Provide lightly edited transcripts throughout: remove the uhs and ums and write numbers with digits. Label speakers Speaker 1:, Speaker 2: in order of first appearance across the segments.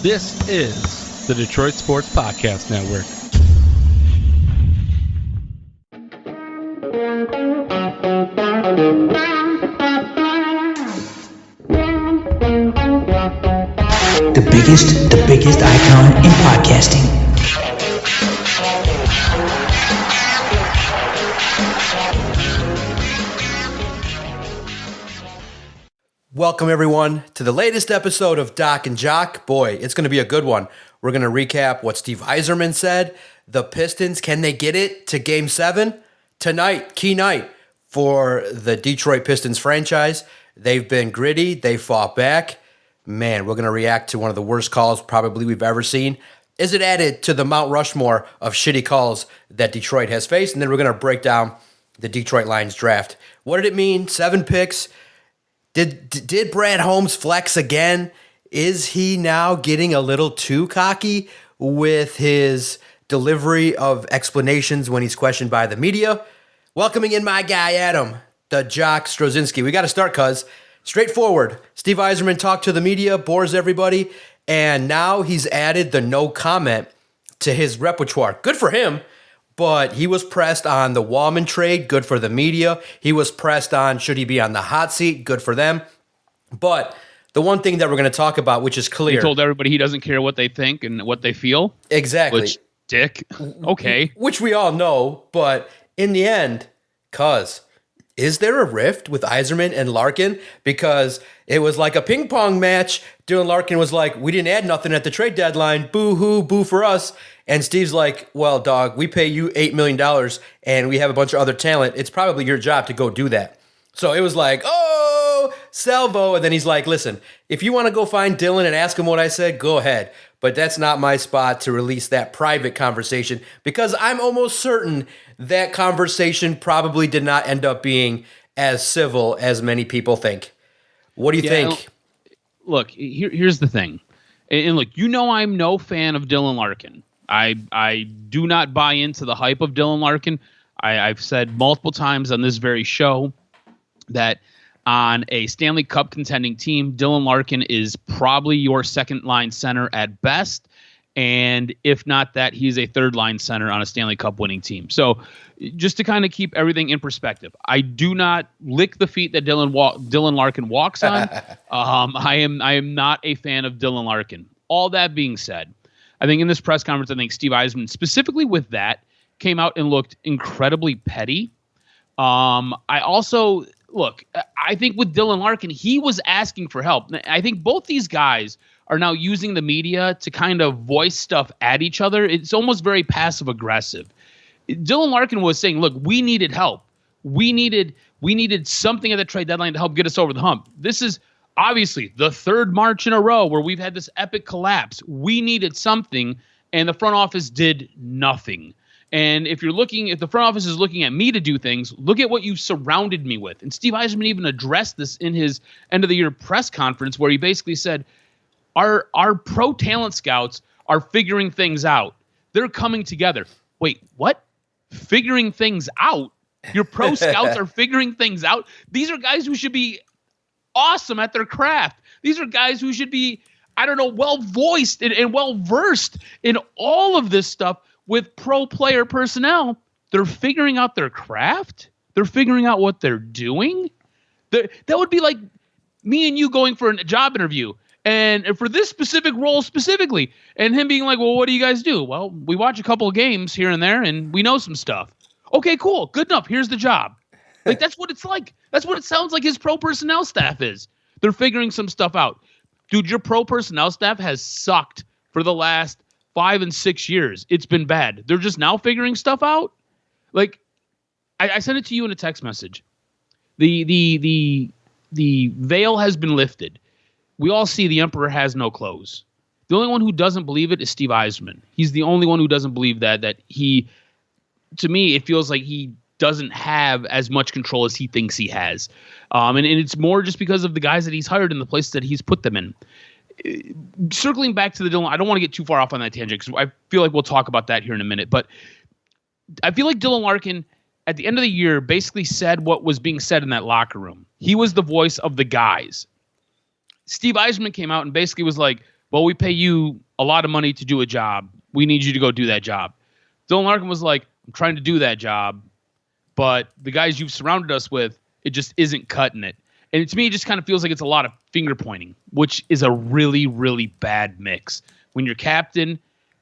Speaker 1: This is the Detroit Sports Podcast Network.
Speaker 2: The biggest icon in podcasting.
Speaker 3: Welcome, everyone, to the latest episode of DocNJock. Boy, it's going to be a good one. We're going to recap what Steve Yzerman said. The Pistons, can they get it to Game 7? Tonight, key night for the Detroit Pistons franchise. They've been gritty. They fought back. Man, we're going to react to one of the worst calls probably we've ever seen. Is it added to the Mount Rushmore of shitty calls that Detroit has faced? And then we're going to break down the Detroit Lions draft. What did it mean? 7 picks. Did Brad Holmes flex again? Is he now getting a little too cocky with his delivery of explanations when he's questioned by the media? Welcoming in my guy, Adam, the Jock Strozinski. We got to start, cuz. Straightforward. Steve Yzerman talked to the media, bores everybody, and now he's added the no comment to his repertoire. Good for him. But he was pressed on the Wallman trade, good for the media. He was pressed on, should he be on the hot seat, good for them. But the one thing that we're going to talk about, which is clear.
Speaker 4: He told everybody he doesn't care what they think and what they feel.
Speaker 3: Exactly.
Speaker 4: Which, dick. Okay.
Speaker 3: Which we all know, but in the end, is there a rift with Yzerman and Larkin? Because it was like a ping pong match. Dylan Larkin was like, we didn't add nothing at the trade deadline. Boo-hoo, boo for us. And Steve's like, well, dog, we pay you $8 million and we have a bunch of other talent. It's probably your job to go do that. So it was like, oh, salvo. And then he's like, listen, if you want to go find Dylan and ask him what I said, go ahead. But that's not my spot to release that private conversation because I'm almost certain that conversation probably did not end up being as civil as many people think. What do you think?
Speaker 4: Look, here's the thing. And look, I'm no fan of Dylan Larkin. I do not buy into the hype of Dylan Larkin. I've said multiple times on this very show that on a Stanley Cup contending team, Dylan Larkin is probably your second line center at best. And if not that, he's a third line center on a Stanley Cup winning team. So just to kind of keep everything in perspective, I do not lick the feet that Dylan Larkin walks on. I am not a fan of Dylan Larkin. All that being said, I think in this press conference, I think Steve Yzerman, specifically with that, came out and looked incredibly petty. I think with Dylan Larkin, he was asking for help. I think both these guys are now using the media to kind of voice stuff at each other. It's almost very passive aggressive. Dylan Larkin was saying, look, we needed help. We needed something at the trade deadline to help get us over the hump. This is obviously the third March in a row where we've had this epic collapse. We needed something, and the front office did nothing. And if the front office is looking at me to do things, look at what you surrounded me with. And Steve Yzerman even addressed this in his end of the year press conference where he basically said, our pro talent scouts are figuring things out. They're coming together. Wait, what? Figuring things out? Your pro scouts are figuring things out? These are guys who should be awesome at their craft. These are guys who should be, well-voiced and well-versed in all of this stuff with pro player personnel. They're figuring out their craft. They're figuring out what they're doing. That would be like me and you going for a job interview and for this specific role specifically, and him being like, well, what do you guys do? Well, we watch a couple of games here and there, and we know some stuff. Okay, cool. Good enough. Here's the job. Like, that's what it's like. That's what it sounds like his pro personnel staff is. They're figuring some stuff out. Dude, your pro personnel staff has sucked for the last 5 and 6 years. It's been bad. They're just now figuring stuff out. Like, I sent it to you in a text message. The veil has been lifted. We all see the emperor has no clothes. The only one who doesn't believe it is Steve Yzerman. He's the only one who doesn't believe that he, to me, it feels like he doesn't have as much control as he thinks he has. And it's more just because of the guys that he's hired and the places that he's put them in. Circling back to the Dylan, I don't want to get too far off on that tangent because I feel like we'll talk about that here in a minute. But I feel like Dylan Larkin, at the end of the year, basically said what was being said in that locker room. He was the voice of the guys. Steve Yzerman came out and basically was like, well, we pay you a lot of money to do a job. We need you to go do that job. Dylan Larkin was like, I'm trying to do that job, but the guys you've surrounded us with, it just isn't cutting it. And to me, it just kind of feels like it's a lot of finger pointing, which is a really, really bad mix. When your captain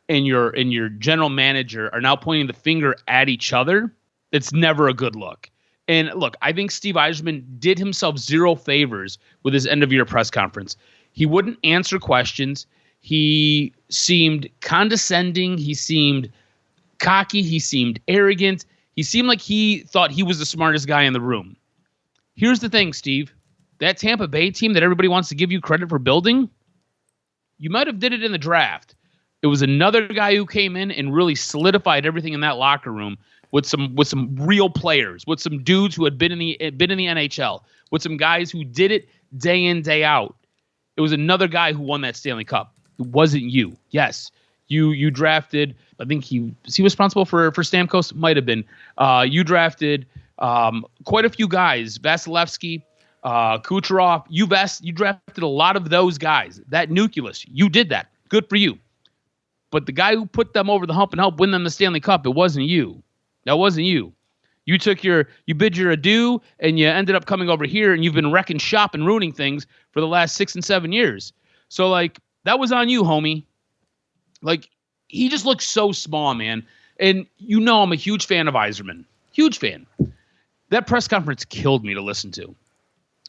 Speaker 4: and your general manager are now pointing the finger at each other, it's never a good look. And look, I think Steve Yzerman did himself zero favors with his end-of-year press conference. He wouldn't answer questions. He seemed condescending. He seemed cocky. He seemed arrogant. He seemed like he thought he was the smartest guy in the room. Here's the thing, Steve. That Tampa Bay team that everybody wants to give you credit for building, you might have did it in the draft. It was another guy who came in and really solidified everything in that locker room with some real players, with some dudes who had been in the NHL, with some guys who did it day in, day out. It was another guy who won that Stanley Cup. It wasn't you. Yes, you drafted. I think he was responsible for Stamkos. Might have been. You drafted quite a few guys. Vasilevsky, Kucherov. You drafted a lot of those guys. That nucleus. You did that. Good for you. But the guy who put them over the hump and helped win them the Stanley Cup, it wasn't you. That wasn't you. You bid your adieu, and you ended up coming over here, and you've been wrecking shop and ruining things for the last 6 and 7 years. So, like, that was on you, homie. Like, he just looks so small, man. And you know I'm a huge fan of Yzerman. Huge fan. That press conference killed me to listen to.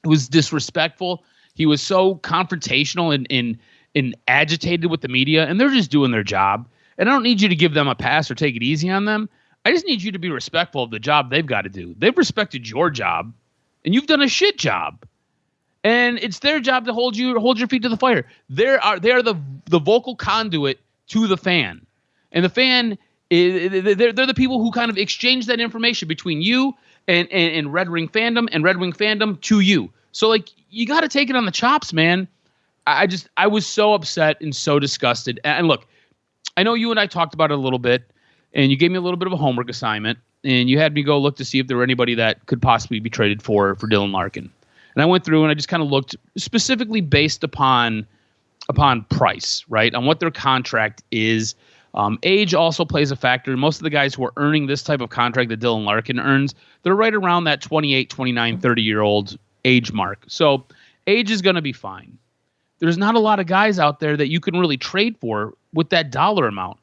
Speaker 4: It was disrespectful. He was so confrontational and agitated with the media, and they're just doing their job. And I don't need you to give them a pass or take it easy on them. I just need you to be respectful of the job they've got to do. They've respected your job, and you've done a shit job. And it's their job to hold your feet to the fire. They are the vocal conduit to the fan, and the fan they're the people who kind of exchange that information between you and Red Wing fandom and Red Wing fandom to you. So like you got to take it on the chops, man. I was so upset and so disgusted. And look, I know you and I talked about it a little bit. And you gave me a little bit of a homework assignment, and you had me go look to see if there were anybody that could possibly be traded for Dylan Larkin. And I went through and I just kind of looked specifically based upon price, right, on what their contract is. Age also plays a factor. Most of the guys who are earning this type of contract that Dylan Larkin earns, they're right around that 28, 29, 30-year-old age mark. So age is going to be fine. There's not a lot of guys out there that you can really trade for with that dollar amount.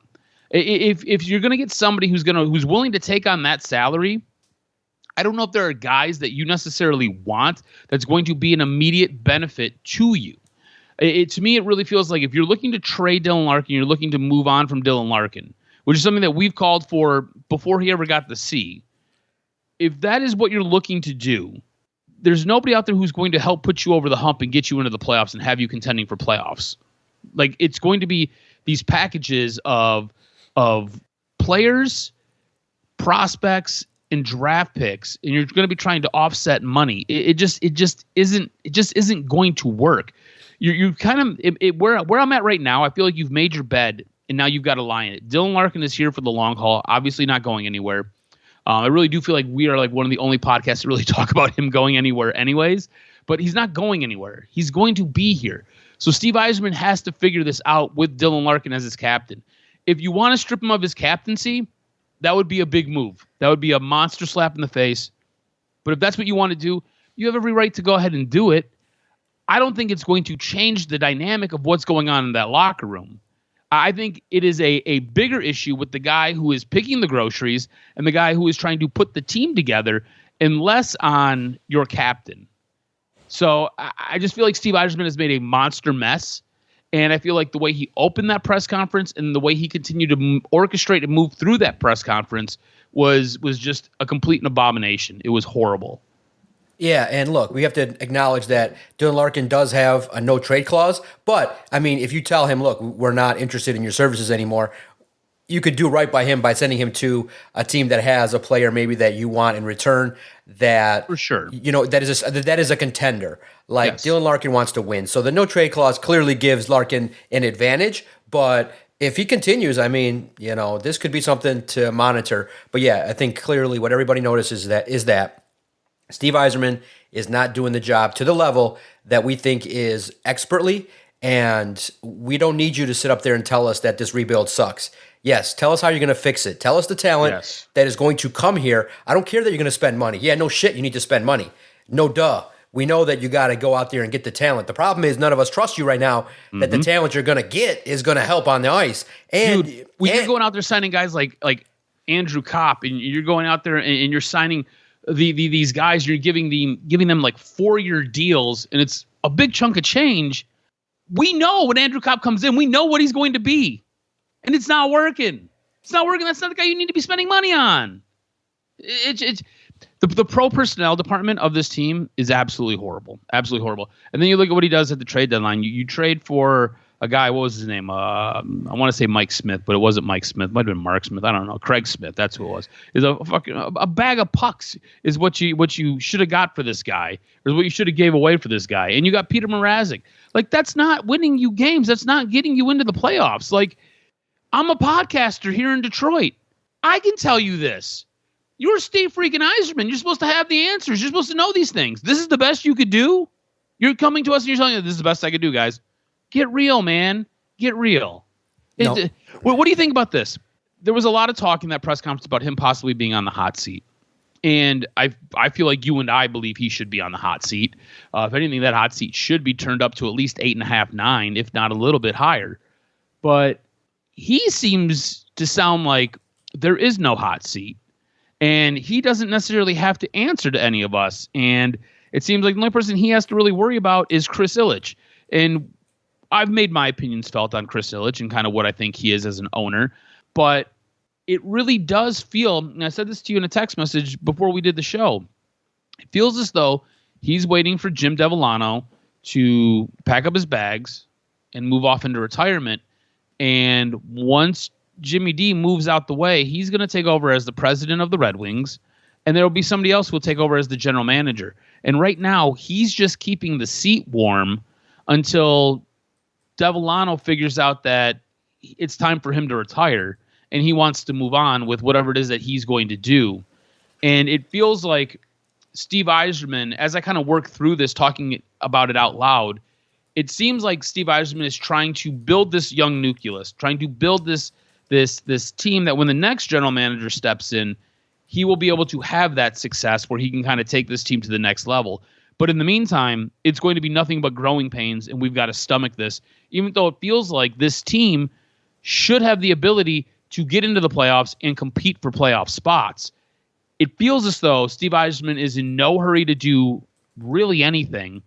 Speaker 4: If you're going to get somebody who's willing to take on that salary, I don't know if there are guys that you necessarily want that's going to be an immediate benefit to you. To me, it really feels like if you're looking to trade Dylan Larkin, you're looking to move on from Dylan Larkin, which is something that we've called for before he ever got the C. If that is what you're looking to do, there's nobody out there who's going to help put you over the hump and get you into the playoffs and have you contending for playoffs. Like it's going to be these packages of players, prospects, and draft picks, and you're going to be trying to offset money. It just isn't going to work. You kind of where I'm at right now. I feel like you've made your bed, and now you've got to lie in it. Dylan Larkin is here for the long haul. Obviously, not going anywhere. I really do feel like we are like one of the only podcasts that really talk about him going anywhere, anyways. But he's not going anywhere. He's going to be here. So Steve Yzerman has to figure this out with Dylan Larkin as his captain. If you want to strip him of his captaincy, that would be a big move. That would be a monster slap in the face. But if that's what you want to do, you have every right to go ahead and do it. I don't think it's going to change the dynamic of what's going on in that locker room. I think it is a bigger issue with the guy who is picking the groceries and the guy who is trying to put the team together and less on your captain. So I just feel like Steve Yzerman has made a monster mess. And I feel like the way he opened that press conference and the way he continued to orchestrate and move through that press conference was just a complete abomination. It was horrible.
Speaker 3: Yeah, and look, we have to acknowledge that Dylan Larkin does have a no-trade clause. But, I mean, if you tell him, look, we're not interested in your services anymore, you could do right by him by sending him to a team that has a player maybe that you want in return that,
Speaker 4: for sure,
Speaker 3: you know, that is a contender. Like yes. Dylan Larkin wants to win. So the no-trade clause clearly gives Larkin an advantage. But if he continues, I mean, you know, this could be something to monitor. But, yeah, I think clearly what everybody notices is that Steve Yzerman is not doing the job to the level that we think is expertly And we don't need you to sit up there and tell us that this rebuild sucks. Yes, tell us how you're going to fix it. Tell us the talent that is going to come here. I don't care that you're going to spend money. Yeah, no shit, you need to spend money. No duh. We know that you got to go out there and get the talent. The problem is none of us trust you right now that the talent you're going to get is going to help on the ice. And
Speaker 4: dude, when you're going out there signing guys like Andrew Kopp, and you're going out there and you're signing these guys, you're giving them like 4-year deals, and it's a big chunk of change. We know when Andrew Kopp comes in, we know what he's going to be. And it's not working. It's not working. That's not the guy you need to be spending money on. It's the pro personnel department of this team is absolutely horrible. Absolutely horrible. And then you look at what he does at the trade deadline. You trade for a guy, what was his name? I want to say Mike Smith, but it wasn't Mike Smith. It might have been Mark Smith. I don't know. Craig Smith. That's who it was. Is a bag of pucks is what you should have got for this guy, or what you should have gave away for this guy. And you got Peter Mrazek. Like, that's not winning you games. That's not getting you into the playoffs. Like, I'm a podcaster here in Detroit. I can tell you this. You're Steve freaking Yzerman. You're supposed to have the answers. You're supposed to know these things. This is the best you could do. You're coming to us and you're telling us this is the best I could do, guys. Get real, man. Get real.
Speaker 3: No.
Speaker 4: What do you think about this? There was a lot of talk in that press conference about him possibly being on the hot seat. And I feel like you and I believe he should be on the hot seat. If anything, that hot seat should be turned up to at least 8.5, 9, if not a little bit higher. But he seems to sound like there is no hot seat. And he doesn't necessarily have to answer to any of us. And it seems like the only person he has to really worry about is Chris Ilitch. And I've made my opinions felt on Chris Ilitch and kind of what I think he is as an owner. But it really does feel, and I said this to you in a text message before we did the show, it feels as though he's waiting for Jim Devellano to pack up his bags and move off into retirement. And once Jimmy D moves out the way, he's going to take over as the president of the Red Wings, and there will be somebody else who will take over as the general manager. And right now, he's just keeping the seat warm until Devellano figures out that it's time for him to retire, and he wants to move on with whatever it is that he's going to do. And it feels like Steve Yzerman, as I kind of work through this, talking about it out loud, it seems like Steve Yzerman is trying to build this young nucleus, trying to build this team that when the next general manager steps in, he will be able to have that success where he can kind of take this team to the next level. But in the meantime, it's going to be nothing but growing pains, and we've got to stomach this, even though it feels like this team should have the ability to get into the playoffs and compete for playoff spots. It feels as though Steve Yzerman is in no hurry to do really anything,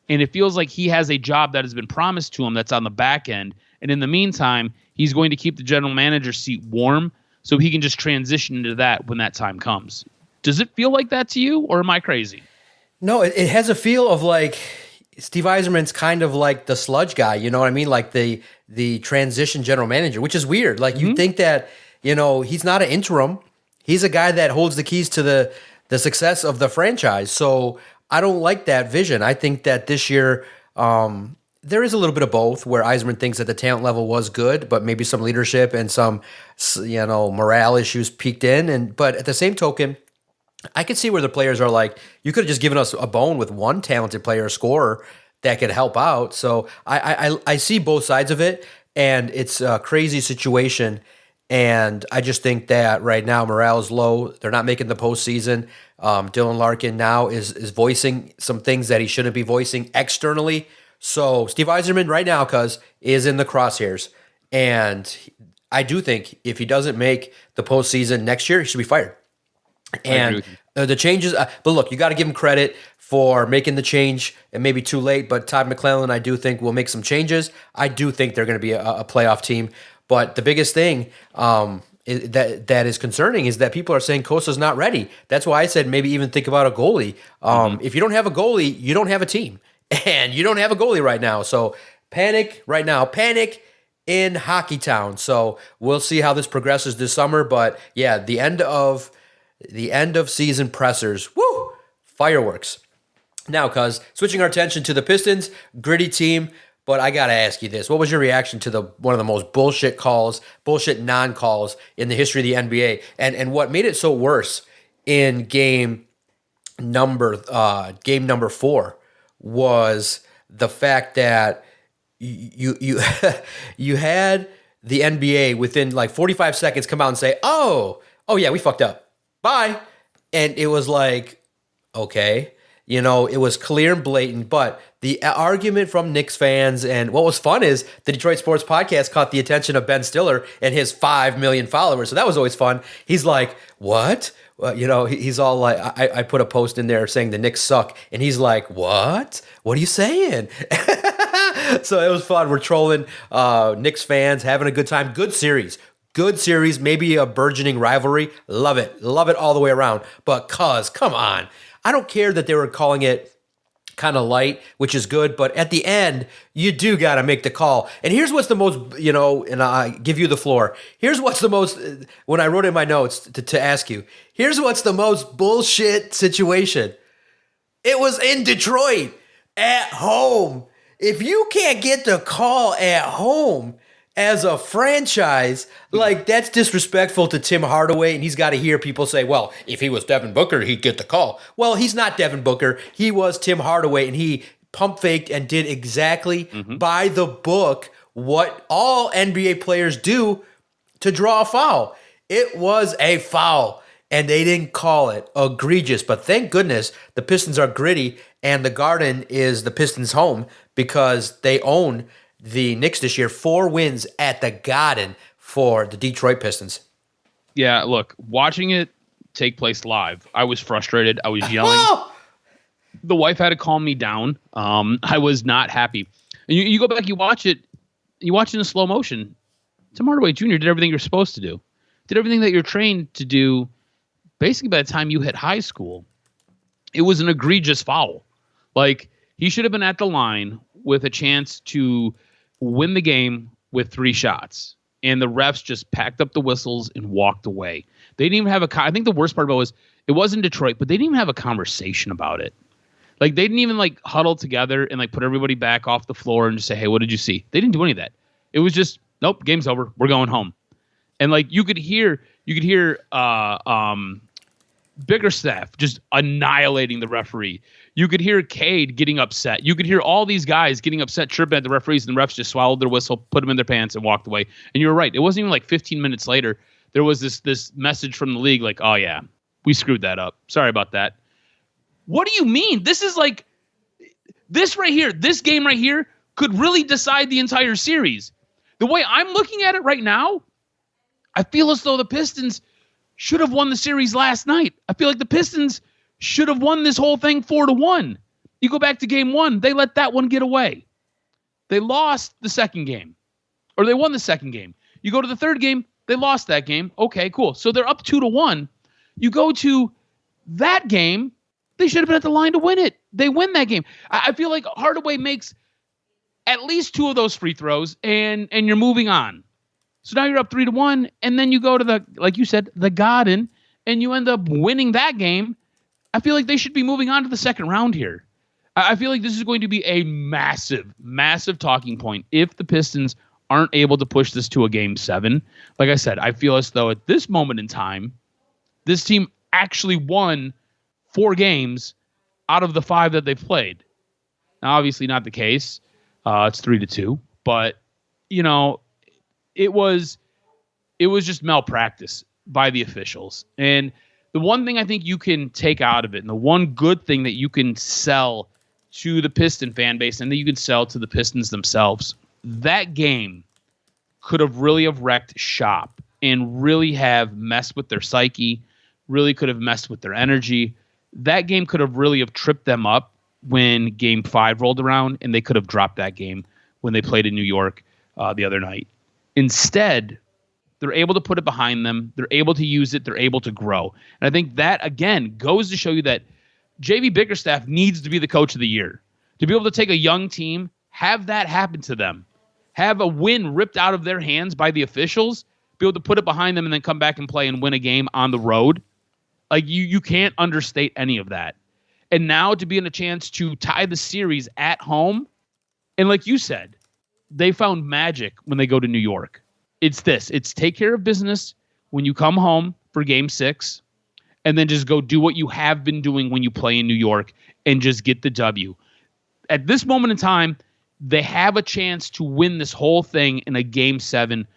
Speaker 4: and it feels like he has a job that has been promised to him that's on the back end. And in the meantime, he's going to keep the general manager seat warm so he can just transition into that when that time comes. Does it feel like that to you, or am I crazy?
Speaker 3: No, it has a feel of like Steve Yzerman's kind of like the sludge guy, you know what I mean? Like the transition general manager, which is weird. Like you think that, he's not an interim. He's a guy that holds the keys to the success of the franchise. So I don't like that vision. I think that this year there is a little bit of both, where Yzerman thinks that the talent level was good, but maybe some leadership and some, morale issues peaked in. But at the same token, I could see where the players are like, you could have just given us a bone with one talented player, a scorer that could help out. So I see both sides of it, and it's a crazy situation. And I just think that right now morale is low. They're not making the postseason. Dylan Larkin now is voicing some things that he shouldn't be voicing externally. So Steve Yzerman right now, is in the crosshairs. And I do think if he doesn't make the postseason next year, he should be fired. And the changes, but look, you got to give him credit for making the change. It may be too late, but Todd McClellan, I do think, will make some changes. I do think they're going to be a playoff team. But the biggest thing that is concerning is that people are saying Kosa's not ready. That's why I said maybe even think about a goalie. If you don't have a goalie, you don't have a team. And you don't have a goalie right now. So panic right now. Panic in Hockey Town. So we'll see how this progresses this summer. But yeah, the end of season pressers. Woo! Fireworks. Now, switching our attention to the Pistons, gritty team. But I got to ask you this. What was your reaction to one of the most bullshit non-calls in the history of the NBA? And what made it so worse in game number 4 was the fact that you you had the NBA within like 45 seconds come out and say, "Oh yeah, we fucked up. Bye." And it was like, okay, it was clear and blatant, but the argument from Knicks fans, and what was fun is the Detroit Sports Podcast caught the attention of Ben Stiller and his 5 million followers. So that was always fun. He's like, what? He's all like, I put a post in there saying the Knicks suck. And he's like, what? What are you saying? So it was fun. We're trolling Knicks fans, having a good time. Good series. Maybe a burgeoning rivalry. Love it all the way around. But come on. I don't care that they were calling it kind of light, which is good, but at the end, you do got to make the call. And here's what's the most, and I give you the floor. Here's what's the most, when I wrote in my notes to ask you, here's what's the most bullshit situation. It was in Detroit, at home. If you can't get the call at home as a franchise, like, that's disrespectful to Tim Hardaway, and he's got to hear people say, well, if he was Devin Booker, he'd get the call. Well, he's not Devin Booker. He was Tim Hardaway, and he pump faked and did exactly by the book what all NBA players do to draw a foul. It was a foul, and they didn't call it. Egregious. But thank goodness the Pistons are gritty, and the Garden is the Pistons' home because they own the Knicks this year. 4 wins at the Garden for the Detroit Pistons.
Speaker 4: Yeah, look, watching it take place live, I was frustrated. I was yelling. The wife had to calm me down. I was not happy. And you go back, you watch it in slow motion. Tim Hardaway Jr. did everything you're supposed to do. Did everything that you're trained to do basically by the time you hit high school. It was an egregious foul. Like, he should have been at the line with a chance to win the game with 3 shots. And the refs just packed up the whistles and walked away. They didn't even have I think the worst part about it was in Detroit, but they didn't even have a conversation about it. Like, they didn't even like huddle together and like put everybody back off the floor and just say, hey, what did you see? They didn't do any of that. It was just, nope, game's over. We're going home. And like, you could hear Bickerstaff just annihilating the referee. You could hear Cade getting upset. You could hear all these guys getting upset, tripping at the referees, and the refs just swallowed their whistle, put them in their pants, and walked away. And you were right. It wasn't even like 15 minutes later. There was this message from the league like, oh, yeah, we screwed that up. Sorry about that. What do you mean? This is like this right here. This game right here could really decide the entire series. The way I'm looking at it right now, I feel as though the Pistons should have won the series last night. I feel like the Pistons should have won this whole thing 4-1. You go back to game 1, they let that one get away. They lost the second game. Or they won the second game. You go to the third game, they lost that game. Okay, cool. So they're up 2-1. You go to that game, they should have been at the line to win it. They win that game. I feel like Hardaway makes at least 2 of those free throws, and you're moving on. So now you're up 3-1, and then you go to the, like you said, the Garden, and you end up winning that game. I feel like they should be moving on to the second round here. I feel like this is going to be a massive, massive talking point if the Pistons aren't able to push this to a game 7. Like I said, I feel as though at this moment in time, this team actually won 4 games out of the 5 that they've played. Now, obviously not the case. It's 3-2, but it was just malpractice by the officials. And the one thing I think you can take out of it, and the one good thing that you can sell to the Piston fan base and that you can sell to the Pistons themselves, that game could have really have wrecked shop and really have messed with their psyche, really could have messed with their energy. That game could have really have tripped them up when game 5 rolled around, and they could have dropped that game when they played in New York the other night. Instead, they're able to put it behind them. They're able to use it. They're able to grow. And I think that, again, goes to show you that J.V. Bickerstaff needs to be the coach of the year. To be able to take a young team, have that happen to them, have a win ripped out of their hands by the officials, be able to put it behind them and then come back and play and win a game on the road. Like, you can't understate any of that. And now to be in a chance to tie the series at home, and like you said, they found magic when they go to New York. It's take care of business when you come home for game 6, and then just go do what you have been doing when you play in New York and just get the W. At this moment in time, they have a chance to win this whole thing in a game 7.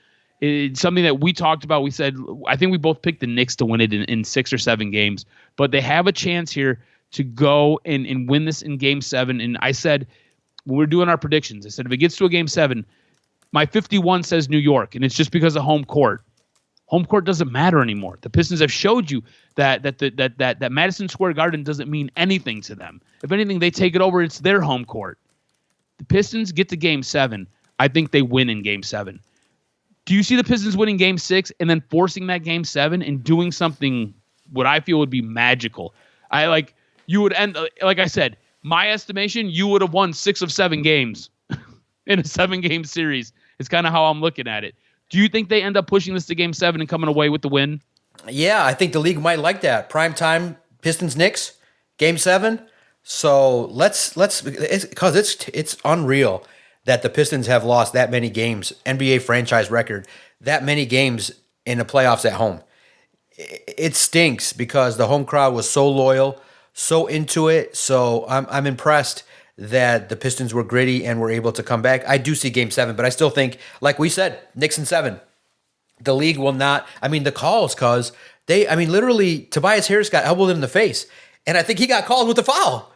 Speaker 4: It's something that we talked about. We said, I think we both picked the Knicks to win it in 6 or 7 games, but they have a chance here to go and win this in game 7. And I said, when we're doing our predictions, I said, if it gets to a game 7, my 51 says New York, and it's just because of home court. Home court doesn't matter anymore. The Pistons have showed you that Madison Square Garden doesn't mean anything to them. If anything, they take it over. It's their home court. The Pistons get to game 7. I think they win in game 7. Do you see the Pistons winning game 6 and then forcing that game 7 and doing something what I feel would be magical? You would end, like I said, my estimation, you would have won 6 of 7 games in a 7-game series. It's kind of how I'm looking at it. Do you think they end up pushing this to game 7 and coming away with the win?
Speaker 3: Yeah, I think the league might like that. Prime time Pistons Knicks, game 7. So let's because it's unreal that the Pistons have lost that many games, NBA franchise record, that many games in the playoffs at home. It stinks because the home crowd was so loyal, so into it. So I'm impressed that the Pistons were gritty and were able to come back. I do see game 7, but I still think, like we said, Knicks in 7. The league will not, the calls, because literally Tobias Harris got elbowed in the face, and I think he got called with a foul.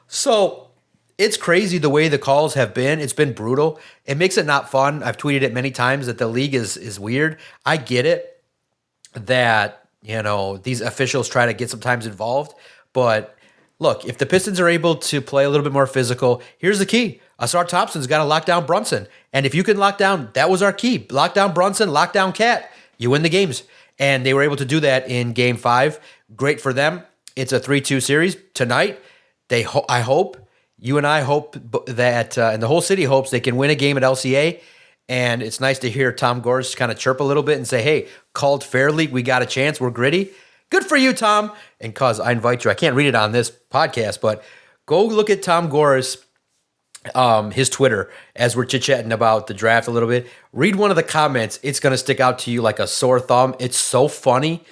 Speaker 3: So it's crazy the way the calls have been. It's been brutal. It makes it not fun. I've tweeted it many times that the league is weird. I get it that, these officials try to get sometimes involved, but look, if the Pistons are able to play a little bit more physical, here's the key. Asar Thompson's got to lock down Brunson. And if you can lock down, that was our key. Lock down Brunson, lock down Cat. You win the games. And they were able to do that in game 5. Great for them. It's a 3-2 series tonight. I hope, you and I hope that, and the whole city hopes they can win a game at LCA. And it's nice to hear Tom Gores kind of chirp a little bit and say, hey, called fairly. We got a chance. We're gritty. Good for you, Tom. And cause I invite you, I can't read it on this podcast, but go look at Tom Gores, his Twitter, as we're chit-chatting about the draft a little bit. Read one of the comments. It's going to stick out to you like a sore thumb. It's so funny,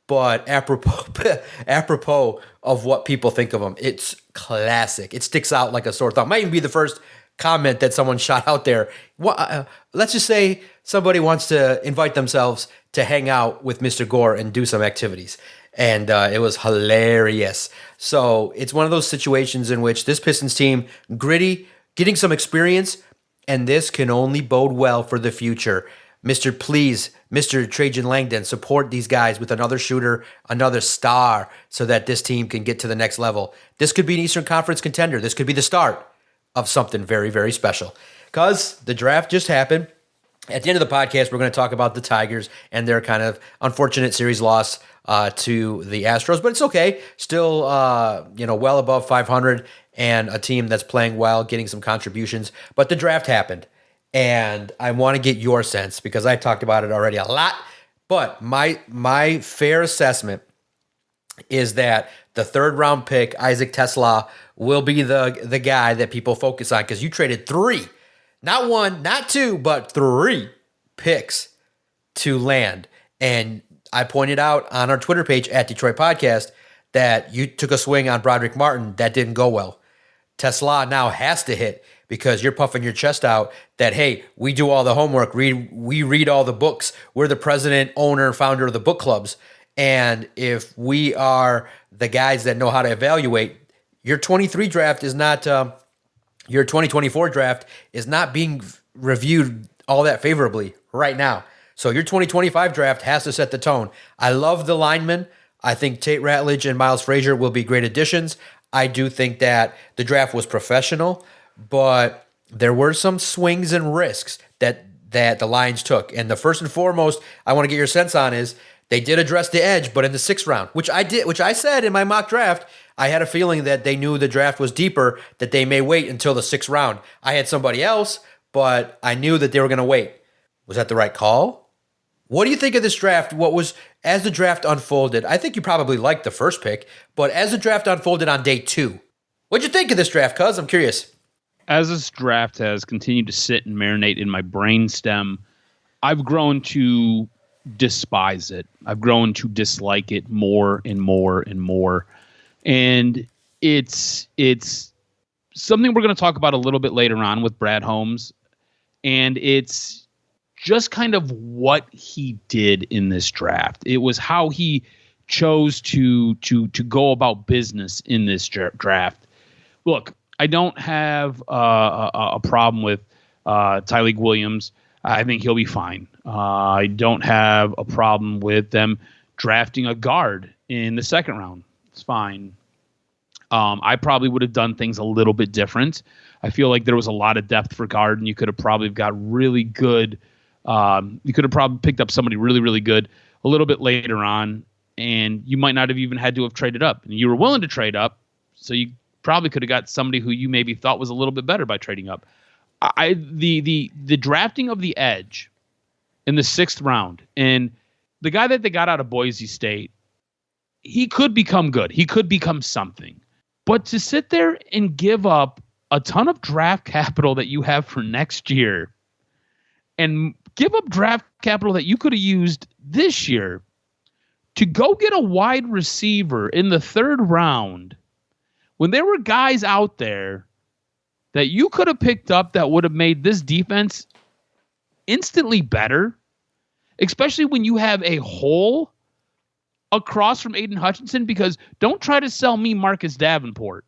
Speaker 3: but apropos of what people think of him, it's classic. It sticks out like a sore thumb. Might even be the first comment that someone shot out there. Let's just say somebody wants to invite themselves to hang out with Mr. Gore and do some activities. And it was hilarious. So it's one of those situations in which this Pistons team, gritty, getting some experience, and this can only bode well for the future. Mr. Trajan Langdon, support these guys with another shooter, another star, so that this team can get to the next level. This could be an Eastern Conference contender. This could be the start of something very, very special. Because the draft just happened. At the end of the podcast, we're going to talk about the Tigers and their kind of unfortunate series loss to the Astros, but it's okay. Still, well above 500 and a team that's playing well, getting some contributions. But the draft happened, and I want to get your sense because I talked about it already a lot. But my fair assessment is that the 3rd round pick, Isaac Tesla, will be the guy that people focus on because you traded 3. Not 1, not 2, but 3 picks to land. And I pointed out on our Twitter page at Detroit Podcast that you took a swing on Broderick Martin. That didn't go well. Tesla now has to hit because you're puffing your chest out that, hey, we do all the homework. We read all the books. We're the president, owner, founder of the book clubs. And if we are the guys that know how to evaluate, your 23 draft is not... your 2024 draft is not being reviewed all that favorably right now. So your 2025 draft has to set the tone. I love the linemen. I think Tate Ratledge and Miles Frazier will be great additions. I do think that the draft was professional, but there were some swings and risks that the Lions took. And the first and foremost I want to get your sense on is they did address the edge, but in the 6th round, which I said in my mock draft, I had a feeling that they knew the draft was deeper, that they may wait until the 6th round. I had somebody else, but I knew that they were going to wait. Was that the right call? What do you think of this draft? As the draft unfolded, I think you probably liked the first pick, but as the draft unfolded on day 2, what'd you think of this draft, cuz? I'm curious.
Speaker 4: As this draft has continued to sit and marinate in my brainstem, I've grown to despise it. I've grown to dislike it more and more and more. And it's something we're going to talk about a little bit later on with Brad Holmes, and it's just kind of what he did in this draft. It was how he chose to go about business in this draft. Look, I don't have a problem with Tyreek Williams. I think he'll be fine. I don't have a problem with them drafting a guard in the second round. It's fine. I probably would have done things a little bit different. I feel like there was a lot of depth for guard, and you could have probably got really good. You could have probably picked up somebody really, really good a little bit later on, and you might not have even had to have traded up. And you were willing to trade up, so you probably could have got somebody who you maybe thought was a little bit better by trading up. The drafting of the edge in the 6th round, and the guy that they got out of Boise State, he could become good. He could become something. But to sit there and give up a ton of draft capital that you have for next year and give up draft capital that you could have used this year to go get a wide receiver in the 3rd round when there were guys out there that you could have picked up that would have made this defense instantly better, especially when you have a hole across from Aiden Hutchinson, because don't try to sell me Marcus Davenport.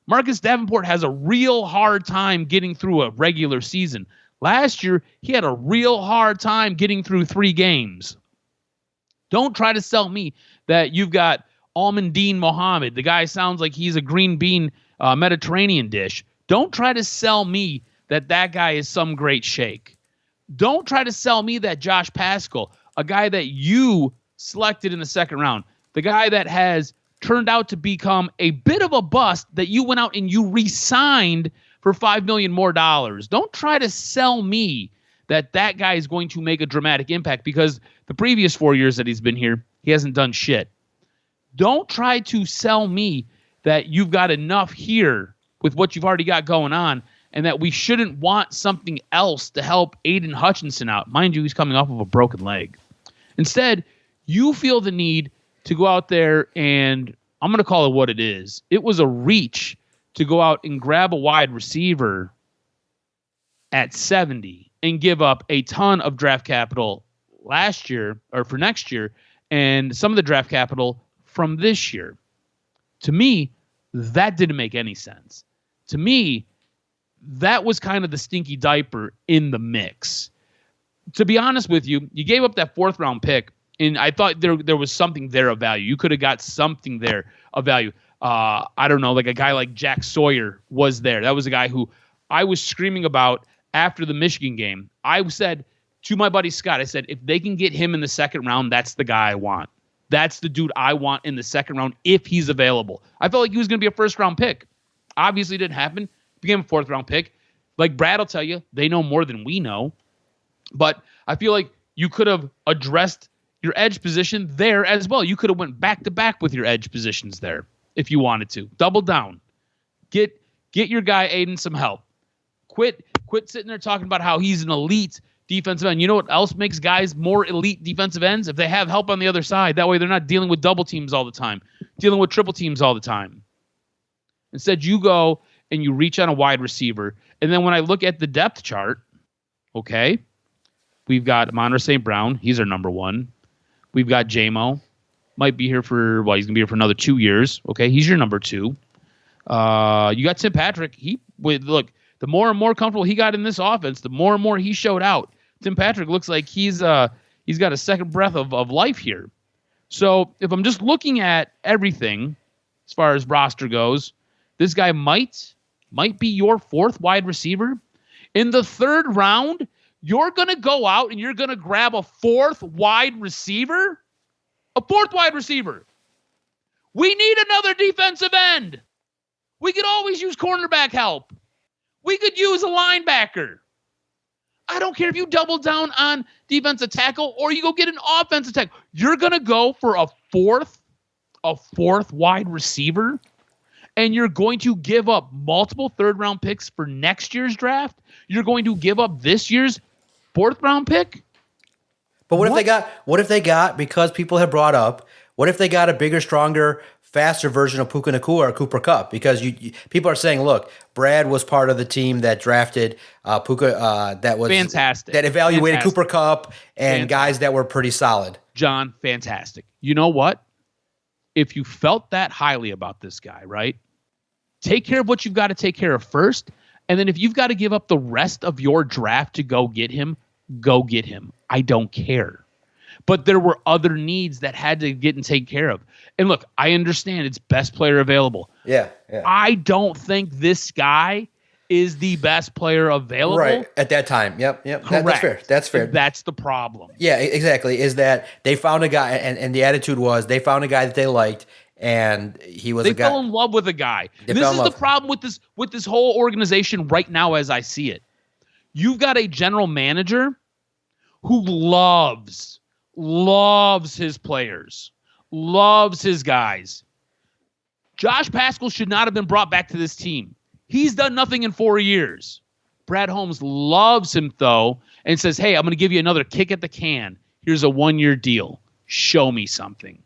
Speaker 4: Marcus Davenport has a real hard time getting through a regular season. Last year, he had a real hard time getting through 3 games. Don't try to sell me that you've got Almondine Mohammed. The guy sounds like he's a green bean Mediterranean dish. Don't try to sell me that guy is some great shake. Don't try to sell me that Josh Paschal, a guy that you selected in the 2nd round, the guy that has turned out to become a bit of a bust that you went out and you re-signed for $5 million more. Don't try to sell me that guy is going to make a dramatic impact, because the previous 4 years that he's been here, he hasn't done shit. Don't try to sell me that you've got enough here with what you've already got going on, and that we shouldn't want something else to help Aiden Hutchinson out. Mind you, he's coming off of a broken leg. Instead, you feel the need to go out there and, I'm going to call it what it is. It was a reach to go out and grab a wide receiver at 70 and give up a ton of draft capital last year, or for next year, and some of the draft capital from this year. To me, that didn't make any sense. To me, that was kind of the stinky diaper in the mix. To be honest with you, you gave up that 4th round pick, and I thought there was something there of value. You could have got something there of value. I don't know, like a guy like Jack Sawyer was there. That was a guy who I was screaming about after the Michigan game. I said to my buddy Scott, I said, if they can get him in the 2nd round, that's the guy I want. That's the dude I want in the 2nd round if he's available. I felt like he was going to be a 1st round pick. Obviously, it didn't happen. Became a 4th round pick. Like Brad will tell you, they know more than we know. But I feel like you could have addressed your edge position there as well. You could have went back to back with your edge positions there if you wanted to. Double down. Get your guy Aiden some help. Quit sitting there talking about how he's an elite defensive end. You know what else makes guys more elite defensive ends? If they have help on the other side. That way they're not dealing with double teams all the time, dealing with triple teams all the time. Instead, you go and you reach on a wide receiver. And then when I look at the depth chart, okay, we've got Amon-Ra St. Brown. He's our number 1. We've got J-Mo. Might be here for, he's going to be here for another 2 years. Okay, he's your number 2. You got Tim Patrick. Look, the more and more comfortable he got in this offense, the more and more he showed out. Tim Patrick looks like he's got a second breath of life here. So if I'm just looking at everything as far as roster goes, this guy might be your 4th wide receiver. In the 3rd round, you're going to go out and you're going to grab a 4th wide receiver? A 4th wide receiver. We need another defensive end. We could always use cornerback help. We could use a linebacker. I don't care if you double down on defensive tackle or you go get an offensive tackle. You're going to go for a fourth wide receiver, and you're going to give up multiple 3rd round picks for next year's draft. You're going to give up this year's 4th round pick. But
Speaker 3: what if they got, because people have brought up, what if they got a bigger, stronger faster version of Puka Nacua or Cooper Kupp, because people are saying, look, Brad was part of the team that drafted Puka, that was
Speaker 4: fantastic,
Speaker 3: that evaluated
Speaker 4: fantastic.
Speaker 3: Cooper Kupp and guys that were pretty solid.
Speaker 4: John, fantastic. You know what? If you felt that highly about this guy, right? Take care of what you've got to take care of first. And then if you've got to give up the rest of your draft to go get him, go get him. I don't care. But there were other needs that had to get and taken care of. And look, I understand it's best player available.
Speaker 3: Yeah.
Speaker 4: I don't think this guy is the best player available.
Speaker 3: Right, at that time. Yep.
Speaker 4: Correct.
Speaker 3: That's fair.
Speaker 4: And that's the problem.
Speaker 3: Yeah, exactly. Is that they found a guy, and the attitude was they found a guy that they liked, and he was
Speaker 4: they
Speaker 3: a guy.
Speaker 4: fell in love with a guy. And this is the problem with this whole organization right now as I see it. You've got a general manager who loves his players, loves his guys. Josh Pascal should not have been brought back to this team. He's done nothing in 4 years. Brad Holmes loves him, though, and says, hey, I'm going to give you another kick at the can. Here's a 1-year deal. Show me something.